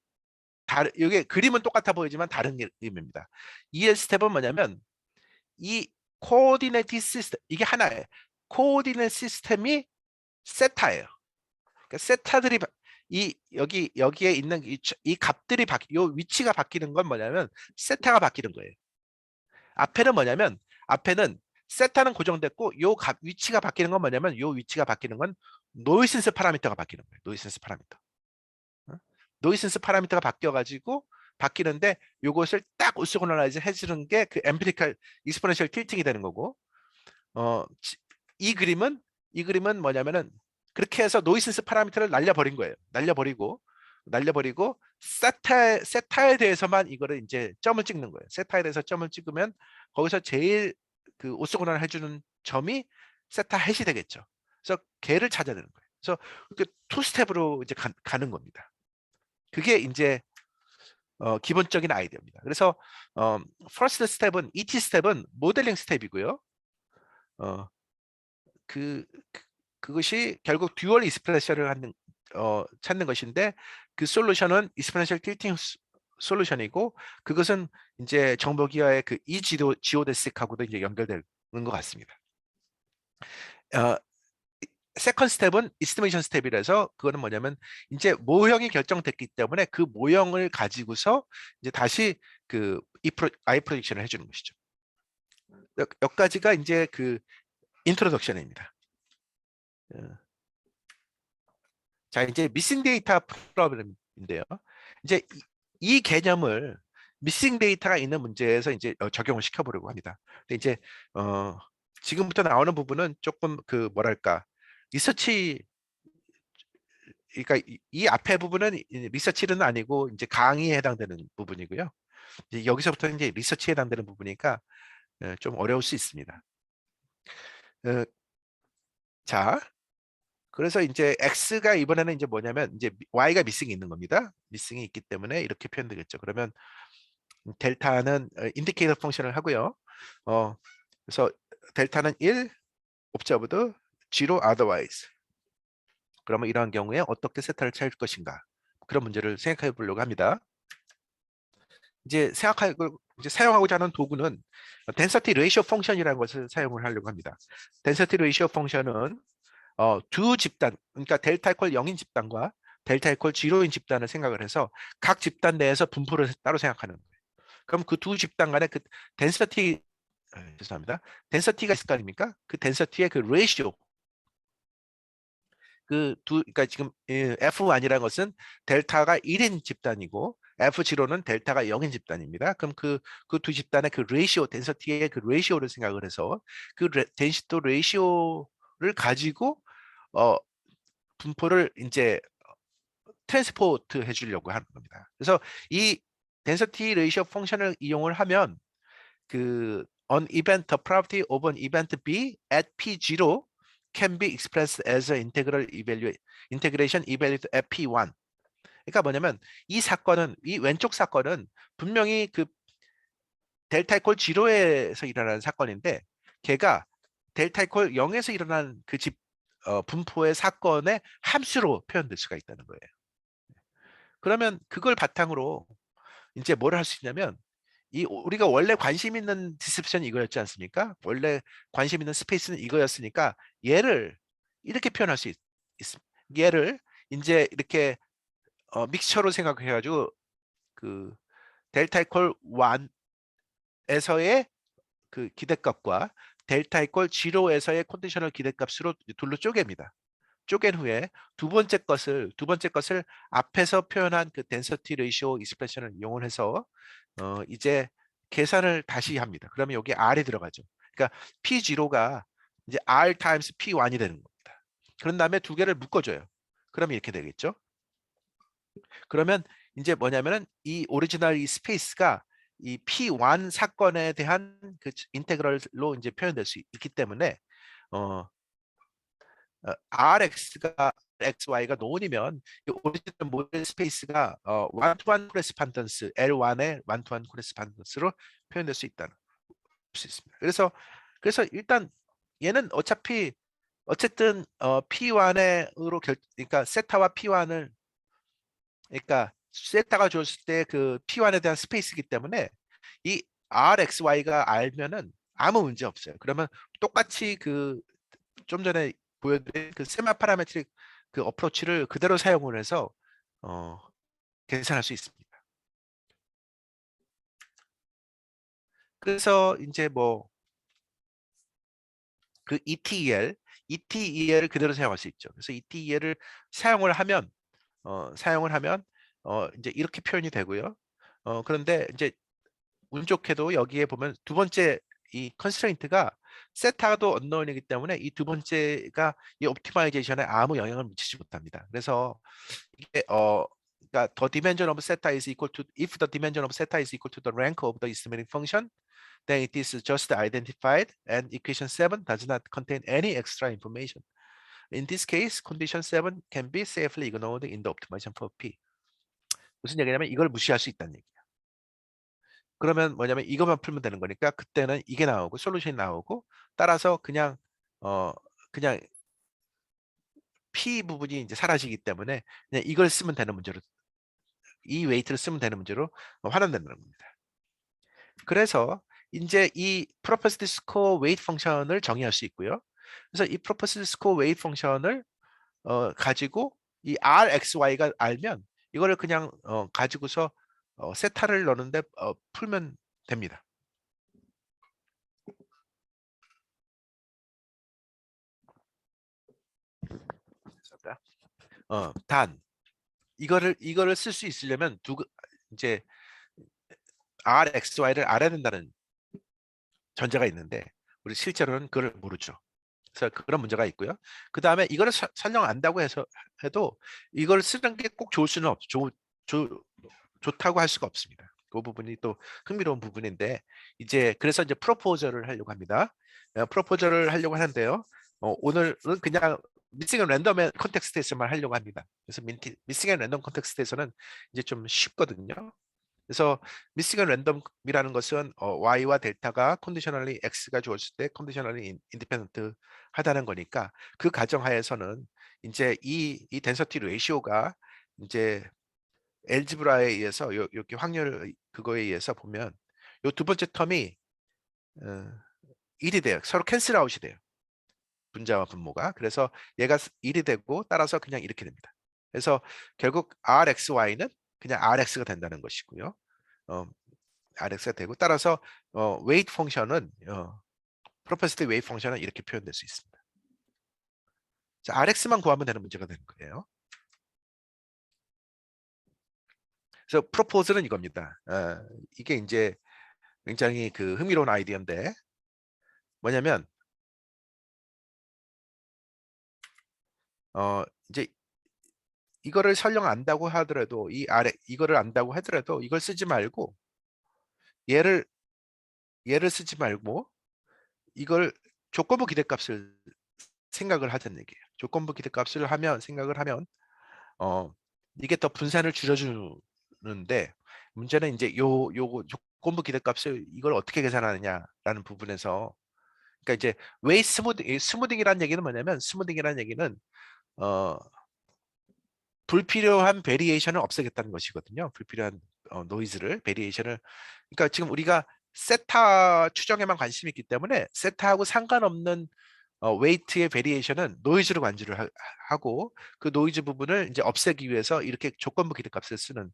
이게 그림은 똑같아 보이지만 다른 의미입니다. EL 스텝은 뭐냐면 이 코오디네이트 시스템 이게 하나예요. 코오디네이트 시스템이 세타예요. 그러니까 세타들이 여기에 있는 이 값들이 요 위치가 바뀌는 건 뭐냐면 세타가 바뀌는 거예요. 앞에는 세타는 고정됐고 요 위치가 바뀌는 건 뭐냐면 요 위치가 바뀌는 건 노이센스 파라미터가 바뀌는 거예요. 노이센스 파라미터. 노이센스 파라미터가 바뀌어가지고 바뀌는데 요것을 딱 오스고널라이즈 해주는 게 그 엠피리컬 익스포넨셜 틸팅이 되는 거고 이 그림은 뭐냐면은 그렇게 해서 노이센스 파라미터를 날려버린 거예요. 날려버리고 세타에 대해서만 이거를 이제 점을 찍는 거예요. 세타에 대해서 점을 찍으면 거기서 제일 그 오스고널 해주는 점이 세타 햇이 되겠죠. 그래서 걔를 찾아야 되는 거예요. 그래서 그 투 스텝으로 이제 가는 겁니다. 그게 이제 기본적인 아이디어입니다. 그래서 퍼스트 스텝은 ET 스텝은 모델링 스텝이고요. 어, 그, 그것이 결국 듀얼 익스프레션을 찾는 것인데 그 솔루션은 익스포넨셜 틸팅 솔루션이고 그것은 이제 정보기하의 그 지오데식하고도 이제 연결되는 것 같습니다. 어, 세컨 스텝은 이스티메이션 스텝이라서 그거는 뭐냐면 이제 모형이 결정됐기 때문에 그 모형을 가지고서 이제 다시 그 아이 프로젝션을 해주는 것이죠. 여기까지가 이제 그 인트로덕션입니다. 자, 이제 미싱 데이터 프로블럼인데요. 이제 이 개념을 미싱 데이터가 있는 문제에서 이제 적용을 시켜보려고 합니다. 근데 이제 지금부터 나오는 부분은 조금 그 뭐랄까 리서치, 그러니까 이 앞에 부분은 리서치는 아니고 이제 강의에 해당되는 부분이고요. 이제 여기서부터 이제 리서치에 해당되는 부분이니까 좀 어려울 수 있습니다. 어, 자, 그래서 이제 x가 이번에는 이제 뭐냐면 이제 y가 미싱이 있는 겁니다. 미싱이 있기 때문에 이렇게 표현되겠죠. 그러면 델타는 인디케이터 펑션을 하고요. 그래서 델타는 1, observed, 0, otherwise. 그러면 이러한 경우에 어떻게 세타를 찾을 것인가? 그런 문제를 생각해 보려고 합니다. 이제 이제 사용하고자 하는 도구는 density ratio 펑션이라는 것을 사용을 하려고 합니다. density ratio 펑션은 두 집단, 그러니까 델타 이퀄 0인 집단과 델타 이퀄 0인 집단을 생각을 해서 각 집단 내에서 분포를 따로 생각하는 거예요. 그럼 그 두 집단 간의 그 덴서티, 죄송합니다. 덴서티가 있을 거 아닙니까? 그 덴서티의 그 레이시오, 그러니까 지금 F1이라는 것은 델타가 1인 집단이고 F0는 델타가 0인 집단입니다. 그럼 그 두 집단의 그 레이시오, 덴서티의 그 레이시오를 생각을 해서 그 덴시티 레이시오를 가지고 어, 분포를 이제 트랜스포트 해주려고 하는 겁니다. 그래서 이 density ratio 펑션을 이용을 하면 그 an event, the property of an event B at P0 can be expressed as an integration evaluate at P1. 그러니까 뭐냐면 이 왼쪽 사건은 분명히 그 델타 이퀄 0에서 일어나는 사건인데 걔가 델타 이퀄 0에서 일어난 그 분포의 사건의 함수로 표현될 수가 있다는 거예요. 그러면 그걸 바탕으로 이제 뭘 할 수 있냐면 우리가 원래 관심 있는 디스크립션이 이거였지 않습니까? 원래 관심 있는 스페이스는 이거였으니까 얘를 이렇게 표현할 수 있습니다. 얘를 이제 이렇게 믹스처로 생각해가지고 그 델타 이퀄 1에서의 그 기대값과 델타 이퀄 0에서의 컨디셔널 기대값으로 둘로 쪼갭니다. 쪼갠 후에 두 번째 것을 앞에서 표현한 그 density ratio expression을 이용을 해서 이제 계산을 다시 합니다. 그러면 여기 R이 들어가죠. 그러니까 P0가 이제 R times P1이 되는 겁니다. 그런 다음에 두 개를 묶어줘요. 그러면 이렇게 되겠죠. 그러면 이제 뭐냐면은 이 오리지널 이 스페이스가 이 P1 사건에 대한 그 인테그럴로 이제 표현될 수 있기 때문에 어, RX가 XY가 논이면 이 오리지널 모델 스페이스가 원투원 코레스판던스 L1의 원투원 코레스판던스로 표현될 수 있다는 수 있습니다. 그래서 일단 얘는 어쨌든 P1으로 그러니까 세타와 P1을 그러니까 세타가 줬을 때 그 P1에 대한 스페이스이기 때문에 이 RXY가 알면은 아무 문제 없어요. 그러면 똑같이 그 좀 전에 보여드린 그 세마 파라메트릭 그 어프로치를 그대로 사용을 해서 어, 계산할 수 있습니다. 그래서 이제 뭐 그 ETEL을 그대로 사용할 수 있죠. 그래서 ETEL을 사용을 하면 이제 이렇게 표현이 되고요. 그런데 이제 운 좋게도 여기에 보면 두 번째 이 컨스트레인트가 세타도 언노운이기 때문에 이 두 번째가 이 옵티마이제이션에 아무 영향을 미치지 못합니다. 그래서 이게 그러니까 the dimension of theta is equal to if the dimension of theta is equal to the rank of the estimating function, then it is just identified and equation 7 does not contain any extra information. In this case, condition 7 can be safely ignored in the optimization for P. 무슨 얘기냐면 이걸 무시할 수 있다는 얘기야. 그러면 뭐냐면 이것만 풀면 되는 거니까 그때는 이게 나오고 솔루션이 나오고 따라서 어 그냥 P 부분이 이제 사라지기 때문에 그냥 이걸 쓰면 되는 문제로 이 웨이트를 쓰면 되는 문제로 환원된다는 겁니다. 그래서 이제 이 프로퍼시티 스코어 웨이트 펑션을 정의할 수 있고요. 그래서 이 프로퍼시티 스코어 웨이트 펑션을 가지고 이 RXY가 알면 이거를 그냥 가지고서 세타를 넣는데 풀면 됩니다. 단 이거를 쓸 수 있으려면 이제 RXY를 알아야 된다는 전제가 있는데 우리 실제로는 그걸 모르죠. 그래서 그런 문제가 있고요. 그 다음에 이거를 설령 안다고 해도 이걸 쓰는 게 꼭 좋을 수는 없죠. 좋다고 할 수가 없습니다. 그 부분이 또 흥미로운 부분인데 그래서 이제 프로포저를 하려고 합니다. 프로포저를 하려고 하는데요. 오늘은 그냥 미싱 앤 랜덤의 컨텍스트에서만 하려고 합니다. 그래서 미싱 앤 랜덤 컨텍스트에서는 이제 좀 쉽거든요. 그래서 미싱 앤 랜덤이라는 것은 y와 델타가 컨디셔널리 x가 주어졌을 때 컨디셔널리 인디펜던트 하다는 거니까 그 가정하에서는 이제 이 덴서티 레이시오가 이제 엘지브라에 의해서 이렇게 확률 그거에 의해서 보면 요 두 번째 텀이 어, 1이 돼요. 서로 캔슬 아웃이 돼요. 분자와 분모가. 그래서 얘가 1이 되고 따라서 그냥 이렇게 됩니다. 그래서 결국 RXY는 그냥 RX가 된다는 것이고요. 어, RX가 되고 따라서 웨이트 펑션은 프로퍼시티 웨이트 펑션은 이렇게 표현될 수 있습니다. 자, RX만 구하면 되는 문제가 되는 거예요. 그래서 프로포즈는 이겁니다. 이게 이제 굉장히 그 흥미로운 아이디어인데 뭐냐면 이제 이거를 설령 안다고 하더라도 이거를 안다고 하더라도 이걸 쓰지 말고 얘를 쓰지 말고 이걸 조건부 기대값을 생각을 하자는 얘기예요. 조건부 기대값을 생각을 하면 어 이게 더 분산을 줄여주는데 문제는 이제 요 조건부 기대값을 이걸 어떻게 계산하느냐라는 부분에서 그러니까 이제 왜 스무딩이라는 얘기는 뭐냐면 스무딩이라는 얘기는 어 불필요한 베리에이션을 없애겠다는 것이거든요. 불필요한 노이즈를 베리에이션을 그러니까 지금 우리가 세타 추정에만 관심이 있기 때문에 세타하고 상관없는 웨이트의 베리에이션은 노이즈로 관주를 하고 그 노이즈 부분을 이제 없애기 위해서 이렇게 조건부 기대값을 쓰는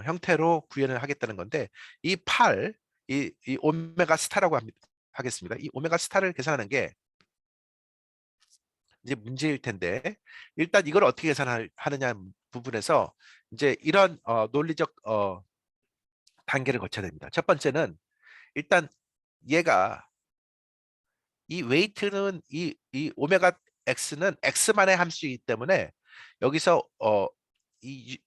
형태로 구현을 하겠다는 건데 이 8, 이 오메가 스타라고 하겠습니다. 이 오메가 스타를 계산하는 게 이제 문제일 텐데 일단 이걸 어떻게 계산하느냐 부분에서 이제 이런 논리적 단계를 거쳐야 됩니다. 첫 번째는 일단 얘가 이 웨이트는 이 오메가 x는 x만의 함수이기 때문에 여기서 이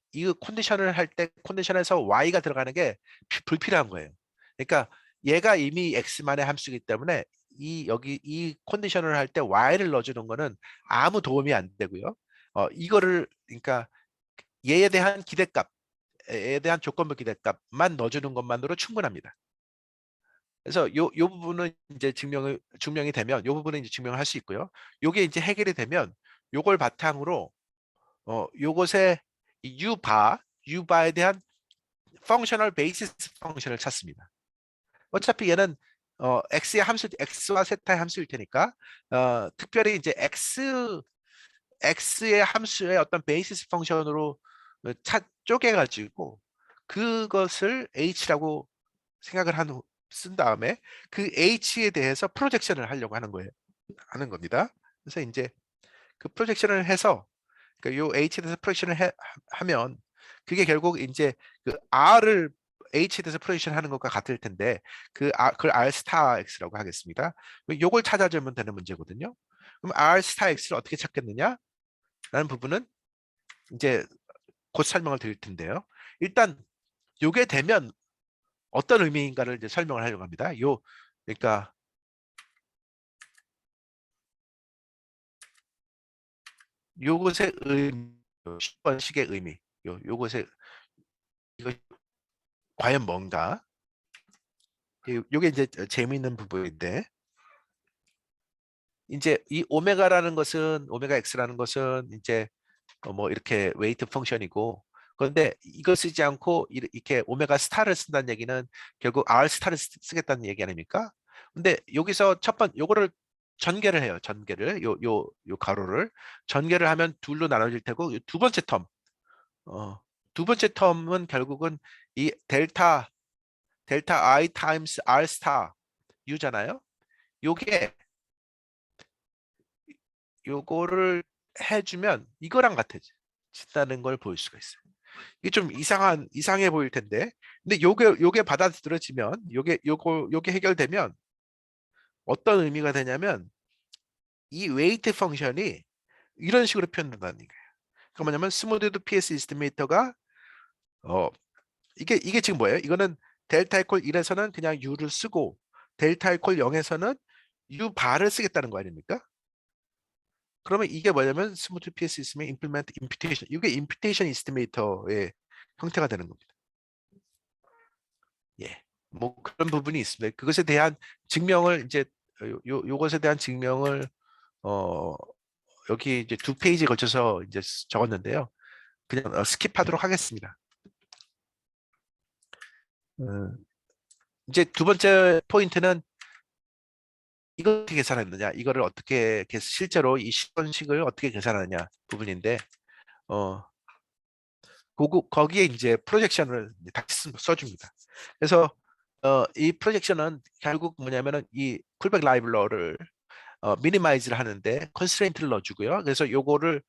컨디션을 할 때 컨디션에서 y가 들어가는 게 불필요한 거예요. 그러니까 얘가 이미 x만의 함수이기 때문에 여기 이 컨디션을 할 때 y를 넣어주는 거는 아무 도움이 안 되고요. 이거를 그러니까 얘에 대한 기대값에 대한 조건부 기대값만 넣어주는 것만으로 충분합니다. 그래서 요 부분은 이제 증명이 되면 요 부분은 이제 증명을 할 수 있고요. 요게 이제 해결이 되면 요걸 바탕으로 요것의 U바에 대한 펑셔널 베이시스 펑션을 찾습니다. 어차피 얘는 X와 세타의 함수일 테니까 특별히 이제 X의 함수의 어떤 베이시스 펑션으로 쪼개가지고 그것을 H라고 생각을 쓴 다음에 그 H에 대해서 프로젝션을 하려고 하는 겁니다. 그래서 이제 그 프로젝션을 해서 요 H에 대해서 프로젝션을 하면 그게 결국 이제 그 R을 H에 대해서 프로젝션 하는 것과 같을 텐데 그걸 R 스타 X라고 하겠습니다. 요걸 찾아주면 되는 문제거든요. 그럼 R 스타 X를 어떻게 찾겠느냐? 라는 부분은 이제 곧 설명을 드릴 텐데요. 일단 요게 되면 어떤 의미인가를 이제 설명을 하려고 합니다. 그러니까 요것의 의미, 10번씩의 의미, 요것의 이거 과연 뭔가? 요게 이제 재미있는 부분인데, 이제 이 오메가라는 것은 오메가 X라는 것은 이제 뭐 이렇게 웨이트 펑션이고, 그런데 이거 쓰지 않고 이렇게 오메가 스타를 쓴다는 얘기는 결국 R 스타를 쓰겠다는 얘기 아닙니까? 근데 여기서 요거를 전개를 해요. 전개를 요 가로를 전개를 하면 둘로 나눠질 테고, 두 번째 텀, 어, 두 번째 텀은 결국은 이 델타 I 타임스 R 스타 U잖아요. 요게 요거를 해주면 이거랑 같아진다는 걸 볼 수가 있어요. 이게 좀 이상해 보일 텐데, 근데 요게 받아들여지면, 요게 해결되면 어떤 의미가 되냐면, 이 웨이트 펑션이 이런 식으로 표현된다는 얘기예요. 그 뭐냐면 스무드드 PS 이스티메이터가 이게 지금 뭐예요? 이거는 델타 이퀄 1에서는 그냥 U를 쓰고, 델타 이퀄 0에서는 U 바를 쓰겠다는 거 아닙니까? 그러면 이게 뭐냐면 스무드 PS 있으면 implement imputation. 이게 imputation 이스티메이터의 형태가 되는 겁니다. 예. 뭐 그런 부분이 있습니다. 그것에 대한 증명을 이제 요것에 대한 증명을 어 여기 이제 두 페이지에 걸쳐서 이제 적었는데요. 그냥 스킵하도록 하겠습니다. 이제 두 번째 포인트는 이걸 어떻게 계산했느냐, 이거를 어떻게 실제로 이 10번씩을 어떻게 계산하느냐 부분인데, 어 거기에 이제 프로젝션을 다시 써줍니다. 그래서 이 프로젝션은 결국 뭐냐면은 이 쿨백 라이블러를 미니마이즈를 하는데 컨스트레인트를 넣어주고요. 그래서 요거를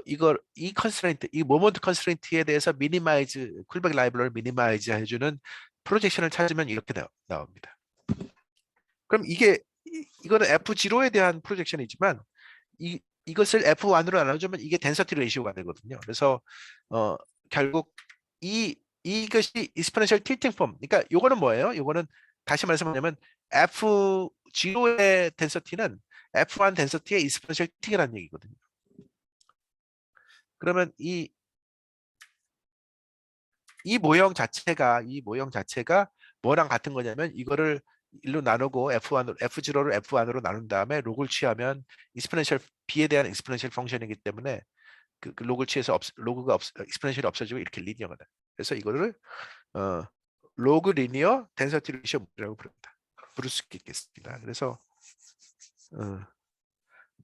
이 컨스트레인트, 이 모먼트 컨스트레인트에 대해서 미니마이즈, 쿨백 라이블러를 미니마이즈 해주는 프로젝션을 찾으면 이렇게 나옵니다. 그럼 이거는 F0에 대한 프로젝션이지만, 이것을 F1으로 나눠주면 이게 덴서티 레이시오가 되거든요. 그래서 어, 결국 이것이 익스포넨셜 틸팅 폼. 그러니까 요거는 뭐예요? 요거는 다시 말씀하자면 F0의 덴서티는 F1 덴서티의 익스포넨셜 틸팅이라는 얘기거든요. 그러면 이 모형 자체가 뭐랑 같은 거냐면, 이거를 일로 나누고 F0를 F1으로 나눈 다음에 록을 취하면 익스포넨셜 b에 대한 익스포넨셜 펑션이기 때문에 그 록을 취해서 로그가 익스포넨셜이 없어지고 이렇게 리니어가 돼. 그래서 이거를 어, 로그 리니어 덴서티 레이시오라고 부릅니다. 부를 수 있겠습니다. 그래서 어,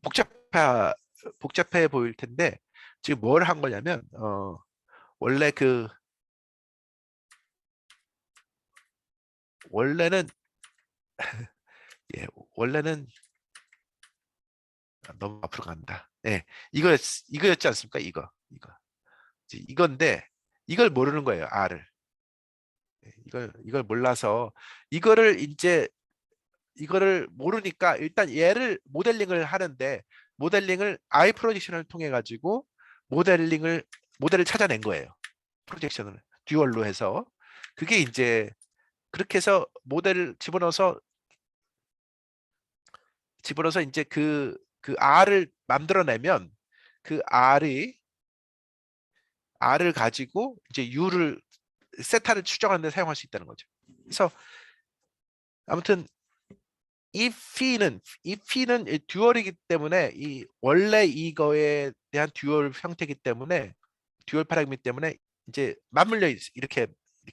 복잡해 복잡해 보일 텐데, 지금 뭘 한 거냐면, 원래 원래는 예, 원래는 너무 앞으로 간다. 예, 이거였지 않습니까? 이건데 이걸 모르는 거예요. R을. 예, 이걸 몰라서 이거를 이제 이거를 모르니까 일단 얘를 모델링을 하는데, 모델링을 I 프로젝션을 통해 가지고 모델링을 모델을 찾아낸 거예요. 프로젝션을 듀얼로 해서, 그게 이제 그렇게 해서 모델을 집어넣어서 이제 그 R을 만들어내면, 그 R을 가지고 이제 U를 세타를 추정하는 데 사용할 수 있다는 거죠. 그래서 아무튼 이 피는 듀얼이기 때문에, 이 원래 이거에 대한 듀얼 형태이기 때문에, 듀얼 파라digm 때문에 이제 이렇게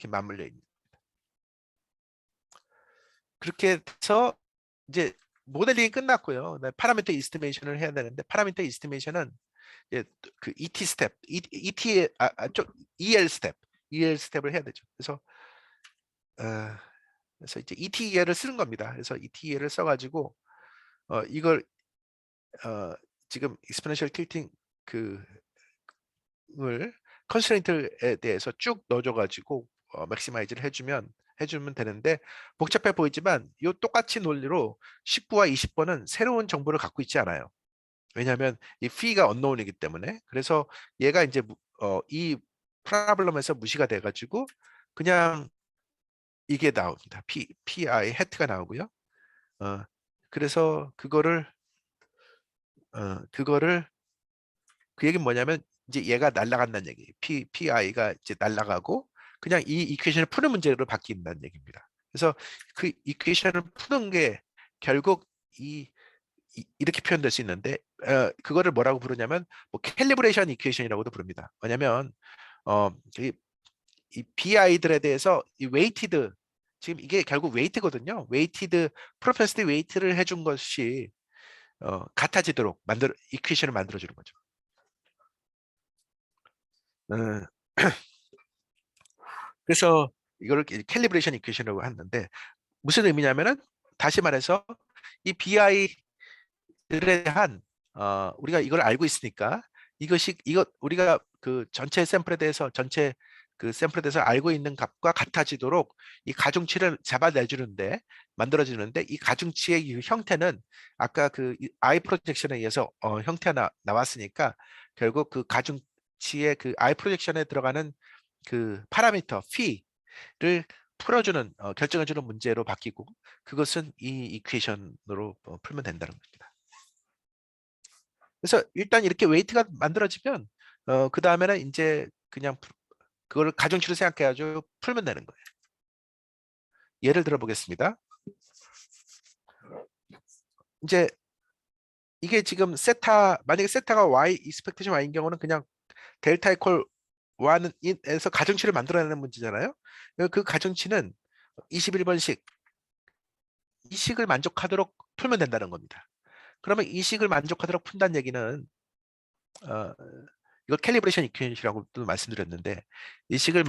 맞물려 있는. 그렇게 해서 이제 모델링이 끝났고요. 파라미터 이스티메이션을 해야 되는데, 파라미터 이스티메이션은 이제 그 ET 스텝, EL 스텝, EL 스텝을 해야 되죠. 어, 그래서 이제 ETEL을 쓰는 겁니다. 그래서 ETEL을 써가지고 이걸 지금 익스포넨셜 틸팅 그을 컨스트레인트에 대해서 쭉 넣어줘가지고 맥시마이즈를 해주면 되는데, 복잡해 보이지만 이 똑같이 논리로 19와 20번은 새로운 정보를 갖고 있지 않아요. 왜냐하면 이 fee가 언노운이기 때문에. 그래서 얘가 이제 이 프라블럼에서 무시가 돼가지고 그냥 이게 나옵니다. pi 해트가 나오고요. 그래서 그거를 그 얘기는 뭐냐면 이제 얘가 날아간다는 얘기. PI가 이제 날아가고 그냥 이 이퀘이션을 푸는 문제로 바뀐다는 얘기입니다. 그래서 그 이퀘이션을 푸는 게 결국 이렇게 표현될 수 있는데 그거를 뭐라고 부르냐면 뭐 캘리브레이션 이퀘이션이라고도 부릅니다. 왜냐면 어, 이 BI들에 대해서 이 웨이티드 지금 이게 결국 웨이트거든요. 웨이티드 프로펜시티 웨이트를 해준 것이 같아지도록 만들 이퀘이션을 만들어 주는 거죠. 어, 그래서 이거를 캘리브레이션 이퀘이션이라고 하는데 무슨 의미냐면은 다시 말해서 이 BI들에 대한 우리가 이걸 알고 있으니까 이거 우리가 그 전체 샘플에 대해서 전체 그 샘플에 대해서 알고 있는 값과 같아지도록 이 가중치를 잡아내주는데 만들어주는데 이 가중치의 이 형태는 아까 그 I 프로젝션에 의해서 형태가 나왔으니까 결국 그 가중치의 그 I 프로젝션에 들어가는 그 파라미터 p를 풀어주는 결정해주는 문제로 바뀌고 그것은 이 이퀘이션으로 풀면 된다는 겁니다. 그래서 일단 이렇게 웨이트가 만들어지면 그 다음에는 이제 그냥 그걸 가중치로 생각해가지고 풀면 되는 거예요. 예를 들어 보겠습니다. 이제 이게 지금 만약에 세타가 y expectation y인 경우는 그냥 델타 이퀄 1에서 가중치를 만들어내는 문제잖아요. 그 가중치는 21번식 이 식을 만족하도록 풀면 된다는 겁니다. 그러면 이 식을 만족하도록 푼다는 얘기는 어, 이거 캘리브레이션 이퀘이션이라고도 말씀드렸는데 이 식을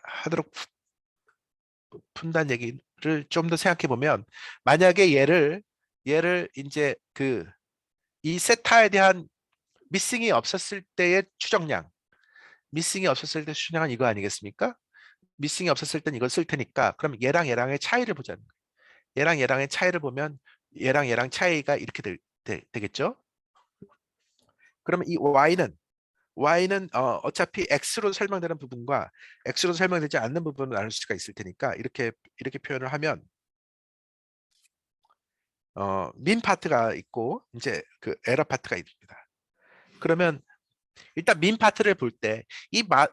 하도록 푼다는 얘기를 좀 더 생각해 보면 만약에 얘를 이제 그 이 세타에 대한 미싱이 없었을 때의 추정량 미싱이 없었을 때 추정량은 이거 아니겠습니까? 미싱이 없었을 땐 이걸 쓸 테니까 그럼 얘랑의 차이를 보자는 거예요. 얘랑의 차이를 보면 얘랑 차이가 이렇게 되겠죠? 그러면 이 y는 어차피 x로 설명되는 부분과 x로 설명되지 않는 부분을 나눌 수가 있을 테니까 이렇게 표현을 하면 민 파트가 있고 이제 그 에러 파트가 있습니다. 그러면 일단 민 파트를 볼 때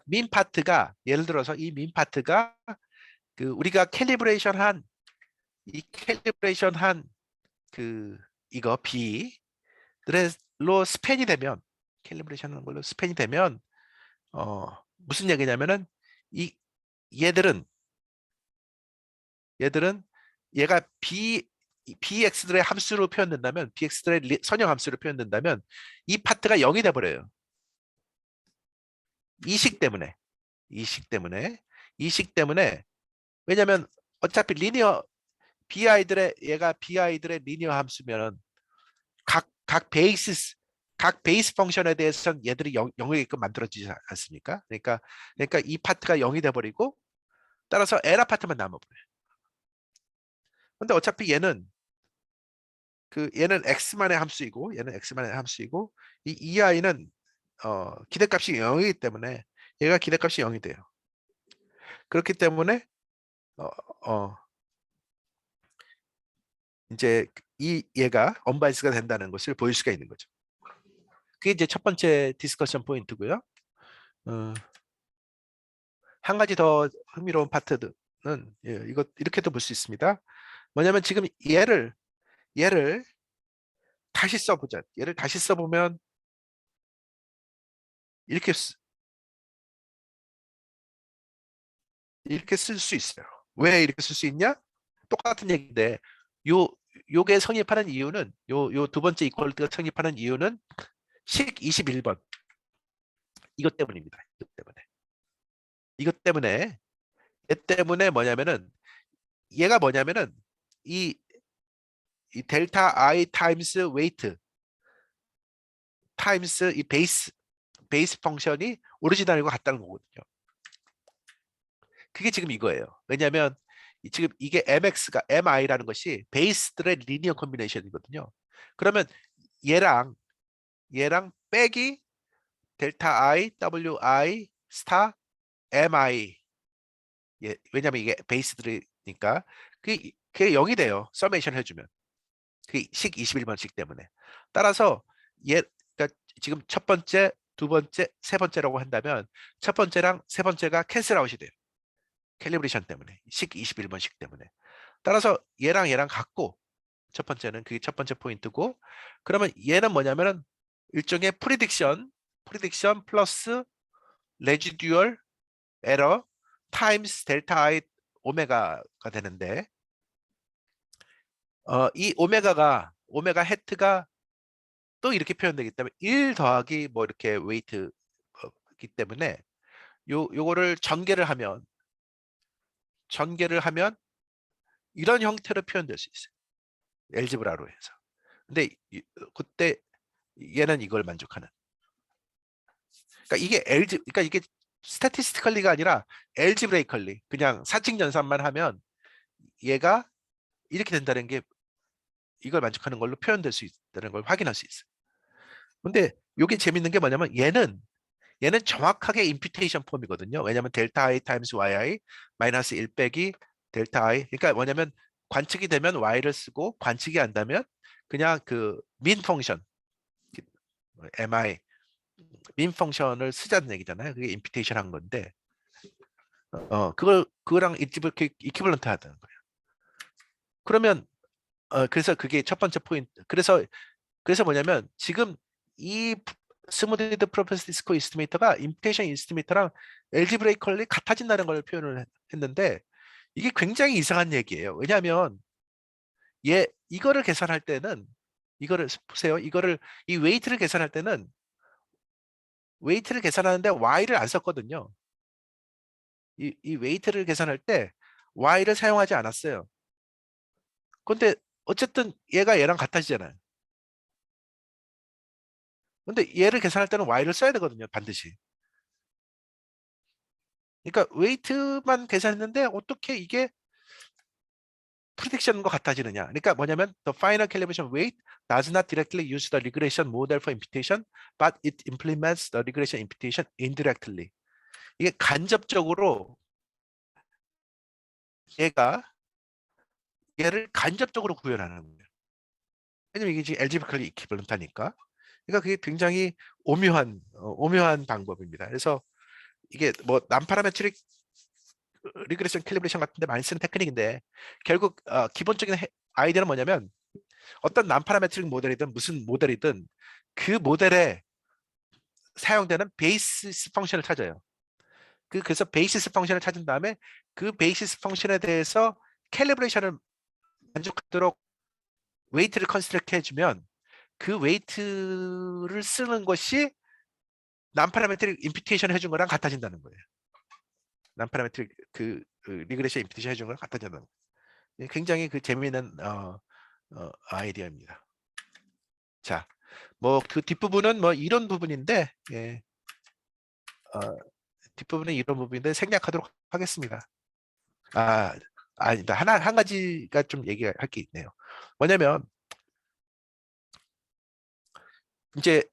민 파트가 예를 들어서 이 민 파트가 그 우리가 캘리브레이션 한 그 이거 B들로 스팬이 되면 캘리브레이션 하는 걸로 스팬이 되면 무슨 얘기냐면은 이 얘들은 얘들은 얘가 bx들의 함수로 표현된다면 bx들의 선형 함수로 표현된다면 이 파트가 0이 돼 버려요. 이식 때문에 이식 때문에 이식 때문에 왜냐면 어차피 얘가 bi들의 리니어 함수면은 각 베이스 펑션에 대해서는 얘들이 0이게끔 만들어지지 않습니까? 그러니까 이 파트가 0이 돼 버리고 따라서 에라 파트만 남아 버려요. 근데 어차피 얘는 x만의 함수이고 얘는 x만의 함수이고 이 ei는 기대값이 0이기 때문에 얘가 기대값이 0이 돼요. 그렇기 때문에 어, 어, 이제 얘가 언바이스가 된다는 것을 보일 수가 있는 거죠. 그게 이제 첫 번째 디스커션 포인트고요. 어, 한 가지 더 흥미로운 파트는 이거 이렇게도 볼 수 있습니다. 뭐냐면 지금 얘를 다시 써보자. 얘를 다시 써보면 이렇게 이렇게 쓸 수 있어요. 왜 이렇게 쓸 수 있냐? 똑같은 얘기인데 요 요게 성립하는 이유는 요 두 번째 이퀄리티가 성립하는 이유는 식 21번 이것 때문입니다. 이것 때문에 뭐냐면은 얘가 뭐냐면은 이, 이 델타 I 타임스 웨이트 타임스 이 베이스 펑션이 오리지널과 같다는 거거든요. 그게 지금 이거예요. 왜냐하면 지금 이게 MI라는 것이 베이스들의 리니어 콤비네이션이거든요. 그러면 얘랑 빼기 델타 I, WI, 스타, MI 왜냐면 이게 베이스들이니까 그게 0이 돼요. 서메이션 해주면. 그 식 21번씩 때문에. 따라서 그러니까 지금 첫 번째, 두 번째, 세 번째라고 한다면 첫 번째랑 세 번째가 캔슬 아웃이 돼요. 캘리브레이션 때문에. 식 21번씩 때문에. 따라서 얘랑 얘랑 같고 첫 번째는 그게 첫 번째 포인트고 그러면 얘는 뭐냐면은 일종의 프리딕션 플러스 레지듀얼 에러 타임스 델타 I 오메가가 되는데 이 오메가 헤트가 또 이렇게 표현되기 때문에 1 더하기 뭐 이렇게 웨이트이기 때문에 요거를 전개를 하면 이런 형태로 표현될 수 있어요. 엘지브라로 해서. 근데 그때 얘는 이걸 만족하는. 그러니까 이게 스태티스티컬리가 아니라 엘지브레이컬리 그냥 사칙 연산만 하면 얘가 이렇게 된다는 게 이걸 만족하는 걸로 표현될 수 있다는 걸 확인할 수 있어요. 근데 이게 재밌는 게 뭐냐면 얘는 정확하게 임퓨테이션 폼이거든요. 왜냐하면 델타 i 타임스 yi 마이너스 1 빼기 델타 i 그러니까 뭐냐면 관측이 되면 y를 쓰고 관측이 안 되면 그냥 그 민 펑션 mi 민 펑션을 쓰자는 얘기잖아요. 그게 임퓨테이션 한 건데 그거랑 이퀴벌런트 하다는 거예요. 그러면 그래서 그게 첫 번째 포인트. 그래서 뭐냐면 지금 이 스무디드 프로퍼스 디스코 이스티메이터가 임퓨테이션 이스티메이터랑 엘지브레이컬리 같아진다는 걸 표현을 했는데 이게 굉장히 이상한 얘기예요. 왜냐하면 이거를 계산할 때는 이거를 보세요. 이 웨이트를 계산하는데 y를 안 썼거든요. 이 웨이트를 계산할 때 y를 사용하지 않았어요. 근데 어쨌든 얘가 얘랑 같아지잖아요. 근데 얘를 계산할 때는 y를 써야 되거든요. 반드시. 그러니까 웨이트만 계산했는데 어떻게 이게 프리딕션과 같아지느냐. 그러니까 뭐냐면 the final calibration weight does not directly use the regression model for imputation, but it implements the regression imputation indirectly. 이게 간접적으로 얘가 얘를 간접적으로 구현하는 거예요. 왜냐면 이게 지금 algebraically equivalent하니까. 그러니까 그게 굉장히 오묘한 방법입니다. 그래서 이게 뭐 난파라메트릭 리그레션 캘리브레이션 같은데 많이 쓰는 테크닉인데 결국 기본적인 아이디어는 뭐냐면 어떤 난파라메트릭 모델이든 무슨 모델이든 그 모델에 사용되는 베이시스 펑션을 찾아요. 그래서 베이시스 펑션을 찾은 다음에 그 베이시스 펑션에 대해서 캘리브레이션을 만족하도록 웨이트를 컨스트럭트 해주면 그 웨이트를 쓰는 것이 난파라메트릭 임퓨테이션을 해준 거랑 같아진다는 거예요. 난파라메트릭 리그레션 임퓨테이션 해준 거랑 같아진다는 거예요. 굉장히 그 재미있는 아이디어입니다. 자, 뭐 그 뒷부분은 뭐 이런 부분인데 뒷부분은 이런 부분인데 생략하도록 하겠습니다. 아, 아니다. 한 가지가 좀 얘기할 게 있네요. 뭐냐면 이제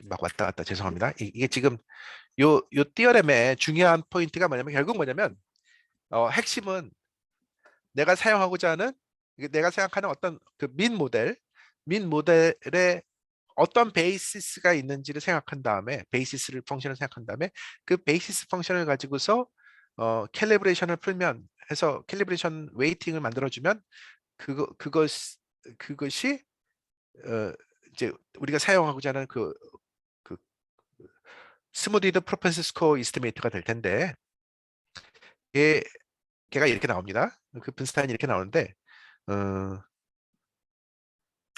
막 왔다 갔다 죄송합니다. 이게 지금 요 띠어렘의 중요한 포인트가 뭐냐면 결국 뭐냐면 핵심은 내가 사용하고자 하는 내가 생각하는 어떤 그 민 모델의 어떤 베이시스가 있는지를 생각한 다음에 베이시스를 펑션을 생각한 다음에 그 베이시스 펑션을 가지고서 캘리브레이션을 풀면 해서 캘리브레이션 웨이팅을 만들어주면 그것이 이제 우리가 사용하고자 하는 그 스무디드 프로펜스 스코어 이스티메이트가 될 텐데 얘, 걔가 이렇게 나옵니다. 그 분스타인이 이렇게 나오는데 어,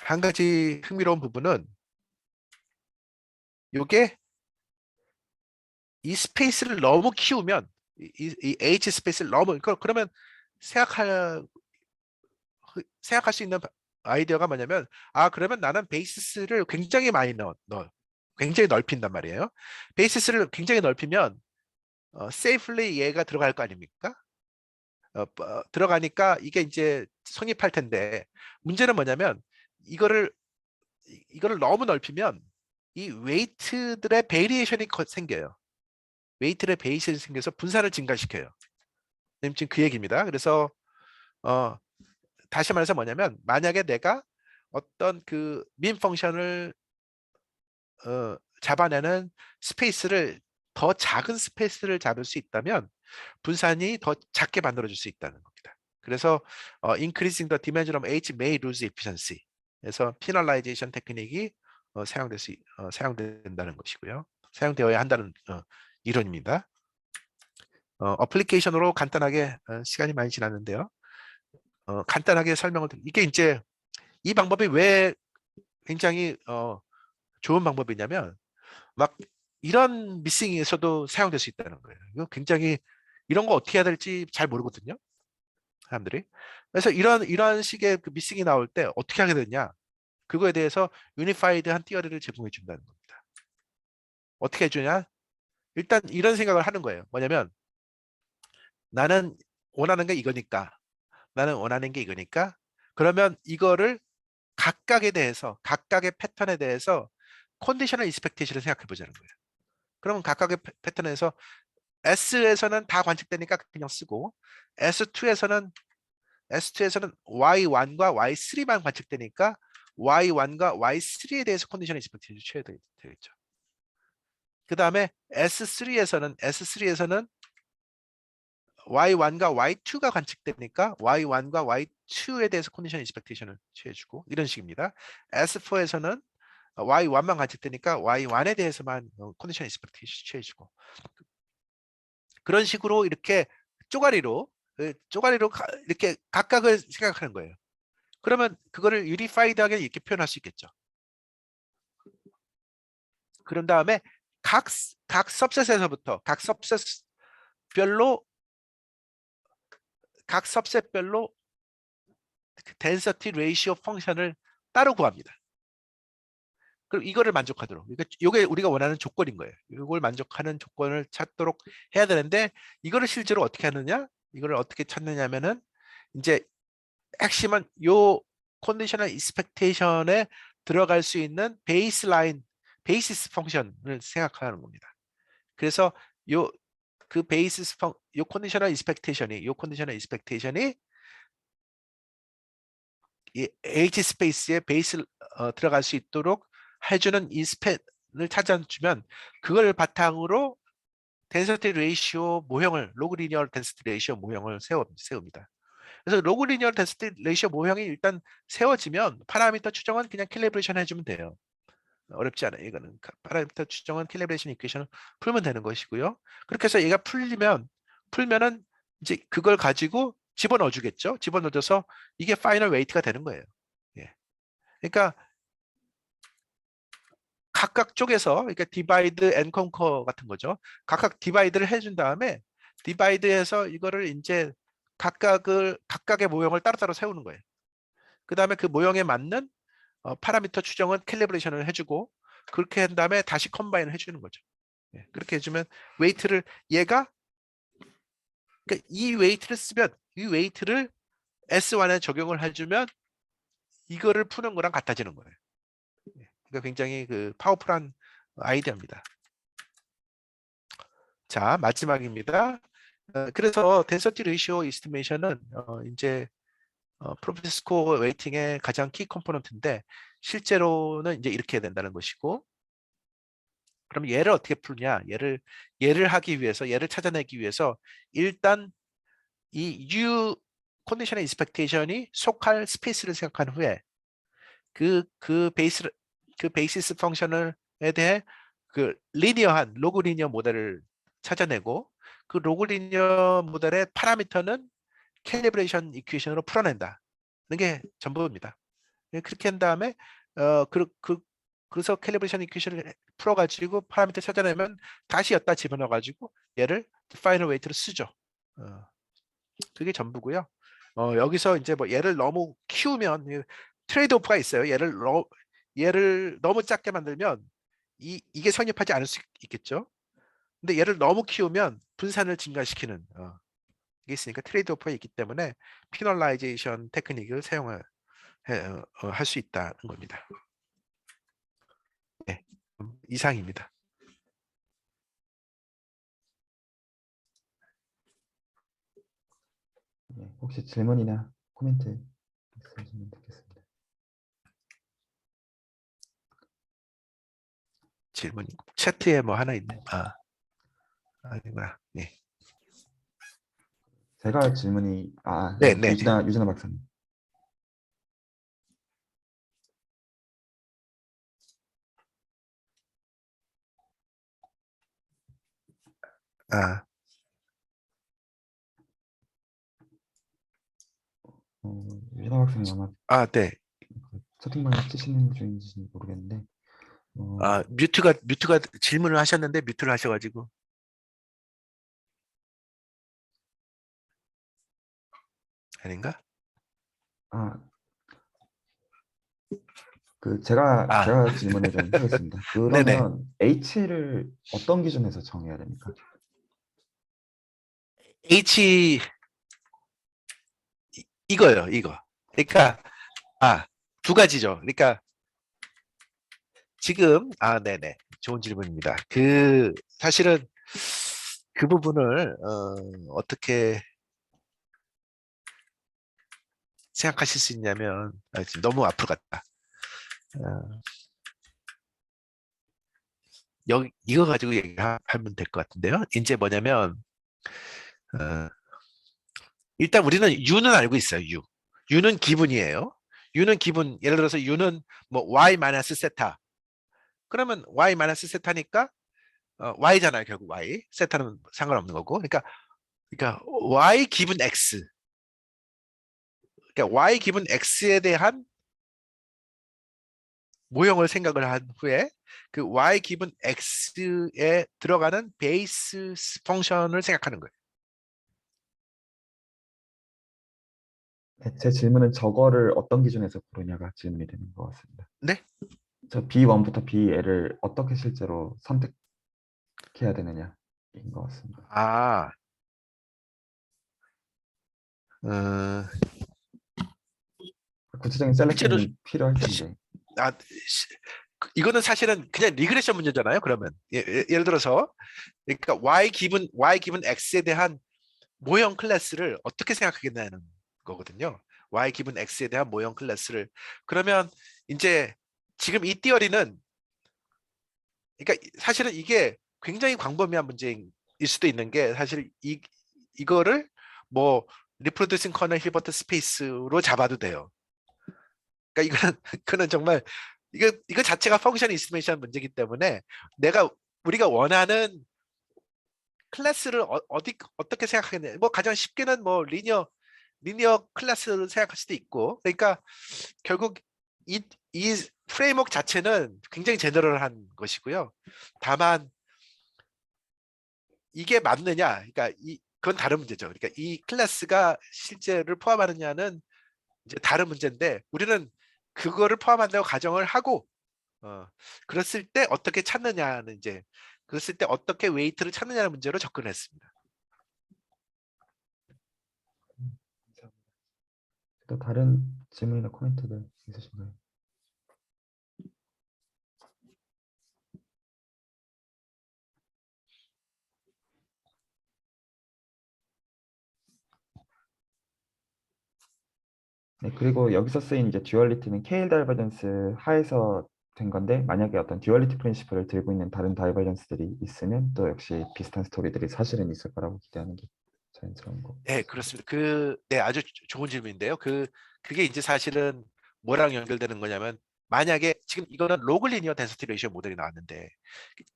한 가지 흥미로운 부분은 요게 이 스페이스를 너무 키우면 이 H 스페이스를 너무 그러면 생각할 생각할 수 있는 아이디어가 뭐냐면 그러면 나는 베이시스를 굉장히 많이 넣어 굉장히 넓힌단 말이에요. 베이시스를 굉장히 넓히면 safely 얘가 들어갈 거 아닙니까? 들어가니까 이게 이제 성립할 텐데 문제는 뭐냐면 이거를 너무 넓히면 이 웨이트들의 베리에이션이 생겨요. 웨이트의 베이션이 생겨서 분산을 증가시켜요. 지금 그 얘기입니다. 그래서 어, 다시 말해서 뭐냐면 만약에 내가 어떤 그 민 펑션을 잡아내는 스페이스를 더 작은 스페이스를 잡을 수 있다면 분산이 더 작게 만들어질 수 있다는 겁니다. 그래서 increasing the dimension of H may lose efficiency. 그래서 penalization 테크닉이 사용된다는 것이고요. 사용되어야 한다는 이론입니다. 어플리케이션으로 간단하게 시간이 많이 지났는데요. 간단하게 설명을 드릴게요. 이게 이제 이 방법이 왜 굉장히 좋은 방법이냐면 막 이런 미싱에서도 사용될 수 있다는 거예요. 이거 굉장히 이런 거 어떻게 해야 될지 잘 모르거든요. 사람들이. 그래서 이런 식의 그 미싱이 나올 때 어떻게 하게 되냐? 그거에 대해서 유니파이드한 티어리를 제공해 준다는 겁니다. 어떻게 해주냐? 일단 이런 생각을 하는 거예요. 뭐냐면 나는 원하는 게 이거니까 나는 원하는 게 이거니까 그러면 이거를 각각의 패턴에 대해서 컨디셔널 익스펙테이션을 생각해 보자는 거예요. 그러면 각각의 패턴에서 S에서는 다 관측되니까 그냥 쓰고 S2에서는 Y1과 Y3만 관측되니까 Y1과 Y3에 대해서 컨디션 익스펙테이션을 취해야 되겠죠. 그 다음에 S3에서는 Y1과 Y2가 관측되니까 Y1과 Y2에 대해서 컨디션 익스펙테이션을 취해주고 이런 식입니다. S4에서는 Y1만 관측되니까 Y1에 대해서만 컨디션 익스펙테이션 취해주고 그런 식으로 이렇게 쪼가리로 이렇게 각각을 생각하는 거예요. 그러면 그거를 유니파이드하게 이렇게 표현할 수 있겠죠. 그런 다음에 각 सब셋에서부터 각 सब셋별로 density ratio 펑션을 따로 구합니다. 그럼 이거를 만족하도록. 그러니까 이게 우리가 원하는 조건인 거예요. 이걸 만족하는 조건을 찾도록 해야 되는데 이거를 실제로 어떻게 하느냐? 이거를 어떻게 찾느냐면은 이제 핵심은 요 컨디셔널 익스펙테이션에 들어갈 수 있는 베이시스 펑션을 생각하는 겁니다. 그래서 요 요 컨디셔널 익스펙테이션이 이 H 스페이스에 베이스 들어갈 수 있도록 해주는 이 스펙을 찾아주면 그걸 바탕으로 덴서티 레이시오 모형을 로그 리니어 덴서티 레이시오 모형을 세웁니다. 그래서 로그 리니어 덴서티 레이시오 모형이 일단 세워지면 파라미터 추정은 그냥 캘리브레이션 해주면 돼요. 어렵지 않아요. 이거는 파라미터 추정은 캘리브레이션 이퀘이션을 풀면 되는 것이고요. 그렇게 해서 얘가 풀면은 이제 그걸 가지고 집어넣어 주겠죠. 집어넣어서 이게 파이널 웨이트가 되는 거예요. 예. 그러니까 각각 쪽에서 그러니까 디바이드 앤 컨커 같은 거죠. 각각 디바이드를 해준 다음에 디바이드해서 이거를 이제 각각의 모형을 따로따로 세우는 거예요. 그 다음에 그 모형에 맞는 파라미터 추정은 캘리브레이션을 해주고 그렇게 한 다음에 다시 컴바인을 해주는 거죠. 예, 그렇게 해주면 웨이트를 얘가 그러니까 이 웨이트를 S1에 적용을 해주면 이거를 푸는 거랑 같아지는 거예요. 예, 그러니까 굉장히 그 파워풀한 아이디어입니다. 자, 마지막입니다. 그래서 덴서티 레이시오 이스티메이션은 이제 프로피티 스코어 웨이팅의 가장 키 컴포넌트인데 실제로는 이제 이렇게 해야 된다는 것이고 그럼 얘를 어떻게 풀냐? 얘를 찾아내기 위해서 일단 이 U 컨디션의 익스펙테이션이 속할 스페이스를 생각한 후에 그 그 베이스 그 베이시스 펑션을에 대해 그 리니어한 로그 리니어 모델을 찾아내고 그 로그 리니어 모델의 파라미터는 캘리브레이션 이퀘이션으로 풀어낸다. 게 전부입니다. 그렇게 한 다음에 그래서 캘리브레이션 이퀘이션을 풀어가지고 파라미터 찾아내면 다시 엿다 집어넣어가지고 얘를 파이널 웨이트로 쓰죠. 어, 그게 전부고요. 여기서 이제 뭐 얘를 너무 키우면 트레이드 오프가 있어요. 얘를 너무 작게 만들면 이게 성립하지 않을 수 있겠죠. 근데 얘를 너무 키우면 분산을 증가시키는 게 있으니까 트레이드 오프가 있기 때문에 피널라이제이션 테크닉을 사용할 할 수 있다는 겁니다. 네, 이상입니다. 네, 혹시 질문이나 코멘트 있으시면 듣겠습니다. 질문 채트에 뭐 하나 있네. 아니구나. 네. 제가 질문이 네, 네, 네. 유진아 박사님. 아, 유진아 박사님 아마 네. 그 채팅방에 치시는 중인지 모르겠는데 뮤트가 질문을 하셨는데 뮤트를 하셔가지고 아닌가? 아, 그 제가 질문을 좀 하겠습니다. 네네. 그러면 H를 어떤 기준에서 정해야 됩니까? H 이거요, 이거. 그러니까 두 가지죠. 그러니까 지금 네네. 좋은 질문입니다. 사실은 그 부분을 어떻게 생각하실 수 있냐면 지금 너무 앞으로 갔다. 어, 여기 이거 가지고 얘기하면 될 것 같은데요. 이제 뭐냐면 어, 일단 우리는 U는 알고 있어요. U는 기분이에요. U는 기분. 예를 들어서 U는 뭐 Y 마이너스 세타. 그러면 Y 마이너스 세타니까 Y잖아요. 결국 Y. 세타는 상관없는 거고. 그러니까 Y 기분 X. 그러니까 Y 기분 X에 대한 모형을 생각을 한 후에 그 Y 기분 X에 들어가는 베이스 펑션을 생각하는 거예요. 네, 제 질문은 저거를 어떤 기준에서 고르냐가 질문이 되는 것 같습니다. 네? 저 B1부터 B를 어떻게 실제로 선택해야 되느냐인 것 같습니다. 아, 어, 구체적인 실제로 셀렉션이 필요할 시- 텐데. 아, 이거는 사실은 그냥 리그레션 문제잖아요. 그러면 예를 들어서 그러니까 Y 기분 X에 대한 모형 클래스를 어떻게 생각하겠냐는 거거든요. Y 기분 X에 대한 모형 클래스를 그러면 이제 지금 이 띠어리는 그러니까 사실은 이게 굉장히 광범위한 문제일 수도 있는 게 사실 이거를 뭐 리프로듀싱 커널 힐버트 스페이스로 잡아도 돼요. 그러니까 이거는 그는 정말 이거 자체가 펑션 이스티메이션 문제이기 때문에 우리가 원하는 클래스를 어떻게 생각하겠냐. 뭐 가장 쉽게는 뭐 리니어 클래스를 생각할 수도 있고. 그러니까 결국 이 프레임워크 자체는 굉장히 제너럴한 것이고요. 다만 이게 맞느냐? 그러니까 그건 다른 문제죠. 그러니까 이 클래스가 실제를 포함하느냐는 이제 다른 문제인데 우리는 그거를 포함한다고 가정을 하고 어, 그랬을 때 어떻게 찾느냐는 이제 그랬을 때 어떻게 웨이트를 찾느냐는 문제로 접근했습니다. 감사합니다. 또 다른 질문이나 코멘트들 있으신가요? 네, 그리고 여기서 쓰인 이제 듀얼리티는 케일 다이버전스 하에서 된 건데 만약에 어떤 듀얼리티 프린시플을 들고 있는 다른 다이버전스들이 있으면 또 역시 비슷한 스토리들이 사실은 있을 거라고 기대하는 게 자연스러운 것 네, 같습니다. 그렇습니다. 네, 아주 좋은 질문인데요. 그게 이제 사실은 뭐랑 연결되는 거냐면 만약에 지금 이거는 로그 리니어 덴시티 레이시오 모델이 나왔는데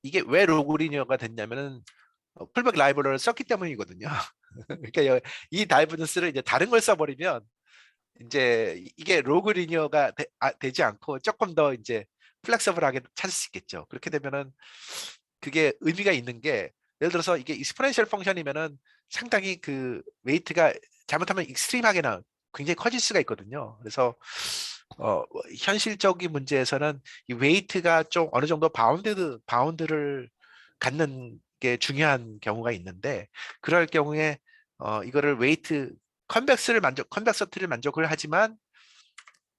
이게 왜 로그 리니어가 됐냐면은 풀백 라이브러리를 썼기 때문이거든요. 그러니까 이 다이버전스를 이제 다른 걸 써버리면 이제 이게 로그 리니어가 되지 않고 조금 더 이제 플렉서블하게 찾을 수 있겠죠. 그렇게 되면은 그게 의미가 있는 게 예를 들어서 이게 익스포넨셜 펑션이면은 상당히 그 웨이트가 잘못하면 익스트림하게나 굉장히 커질 수가 있거든요. 그래서 현실적인 문제에서는 이 웨이트가 좀 어느 정도 바운드를 갖는 게 중요한 경우가 있는데 그럴 경우에 이거를 컨벡서티를 만족을 하지만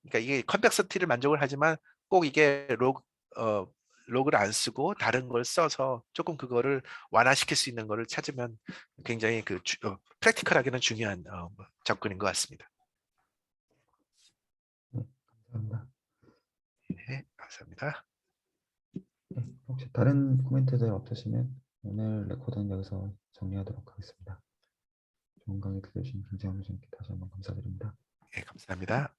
그러니까 이게 컨벡서티를 만족을 하지만 꼭 이게 어, 로그를 안 쓰고 다른 걸 써서 조금 그거를 완화시킬 수 있는 거를 찾으면 굉장히 프랙티컬하게는 중요한 접근인 것 같습니다. 네, 감사합니다. 네, 감사합니다. 네, 혹시 다른 코멘트들 없으시면 오늘 레코드는 여기서 정리하도록 하겠습니다. 좋은 강의 들려주신 김재영 선생님께 다시 한번 감사드립니다. 예, 감사합니다.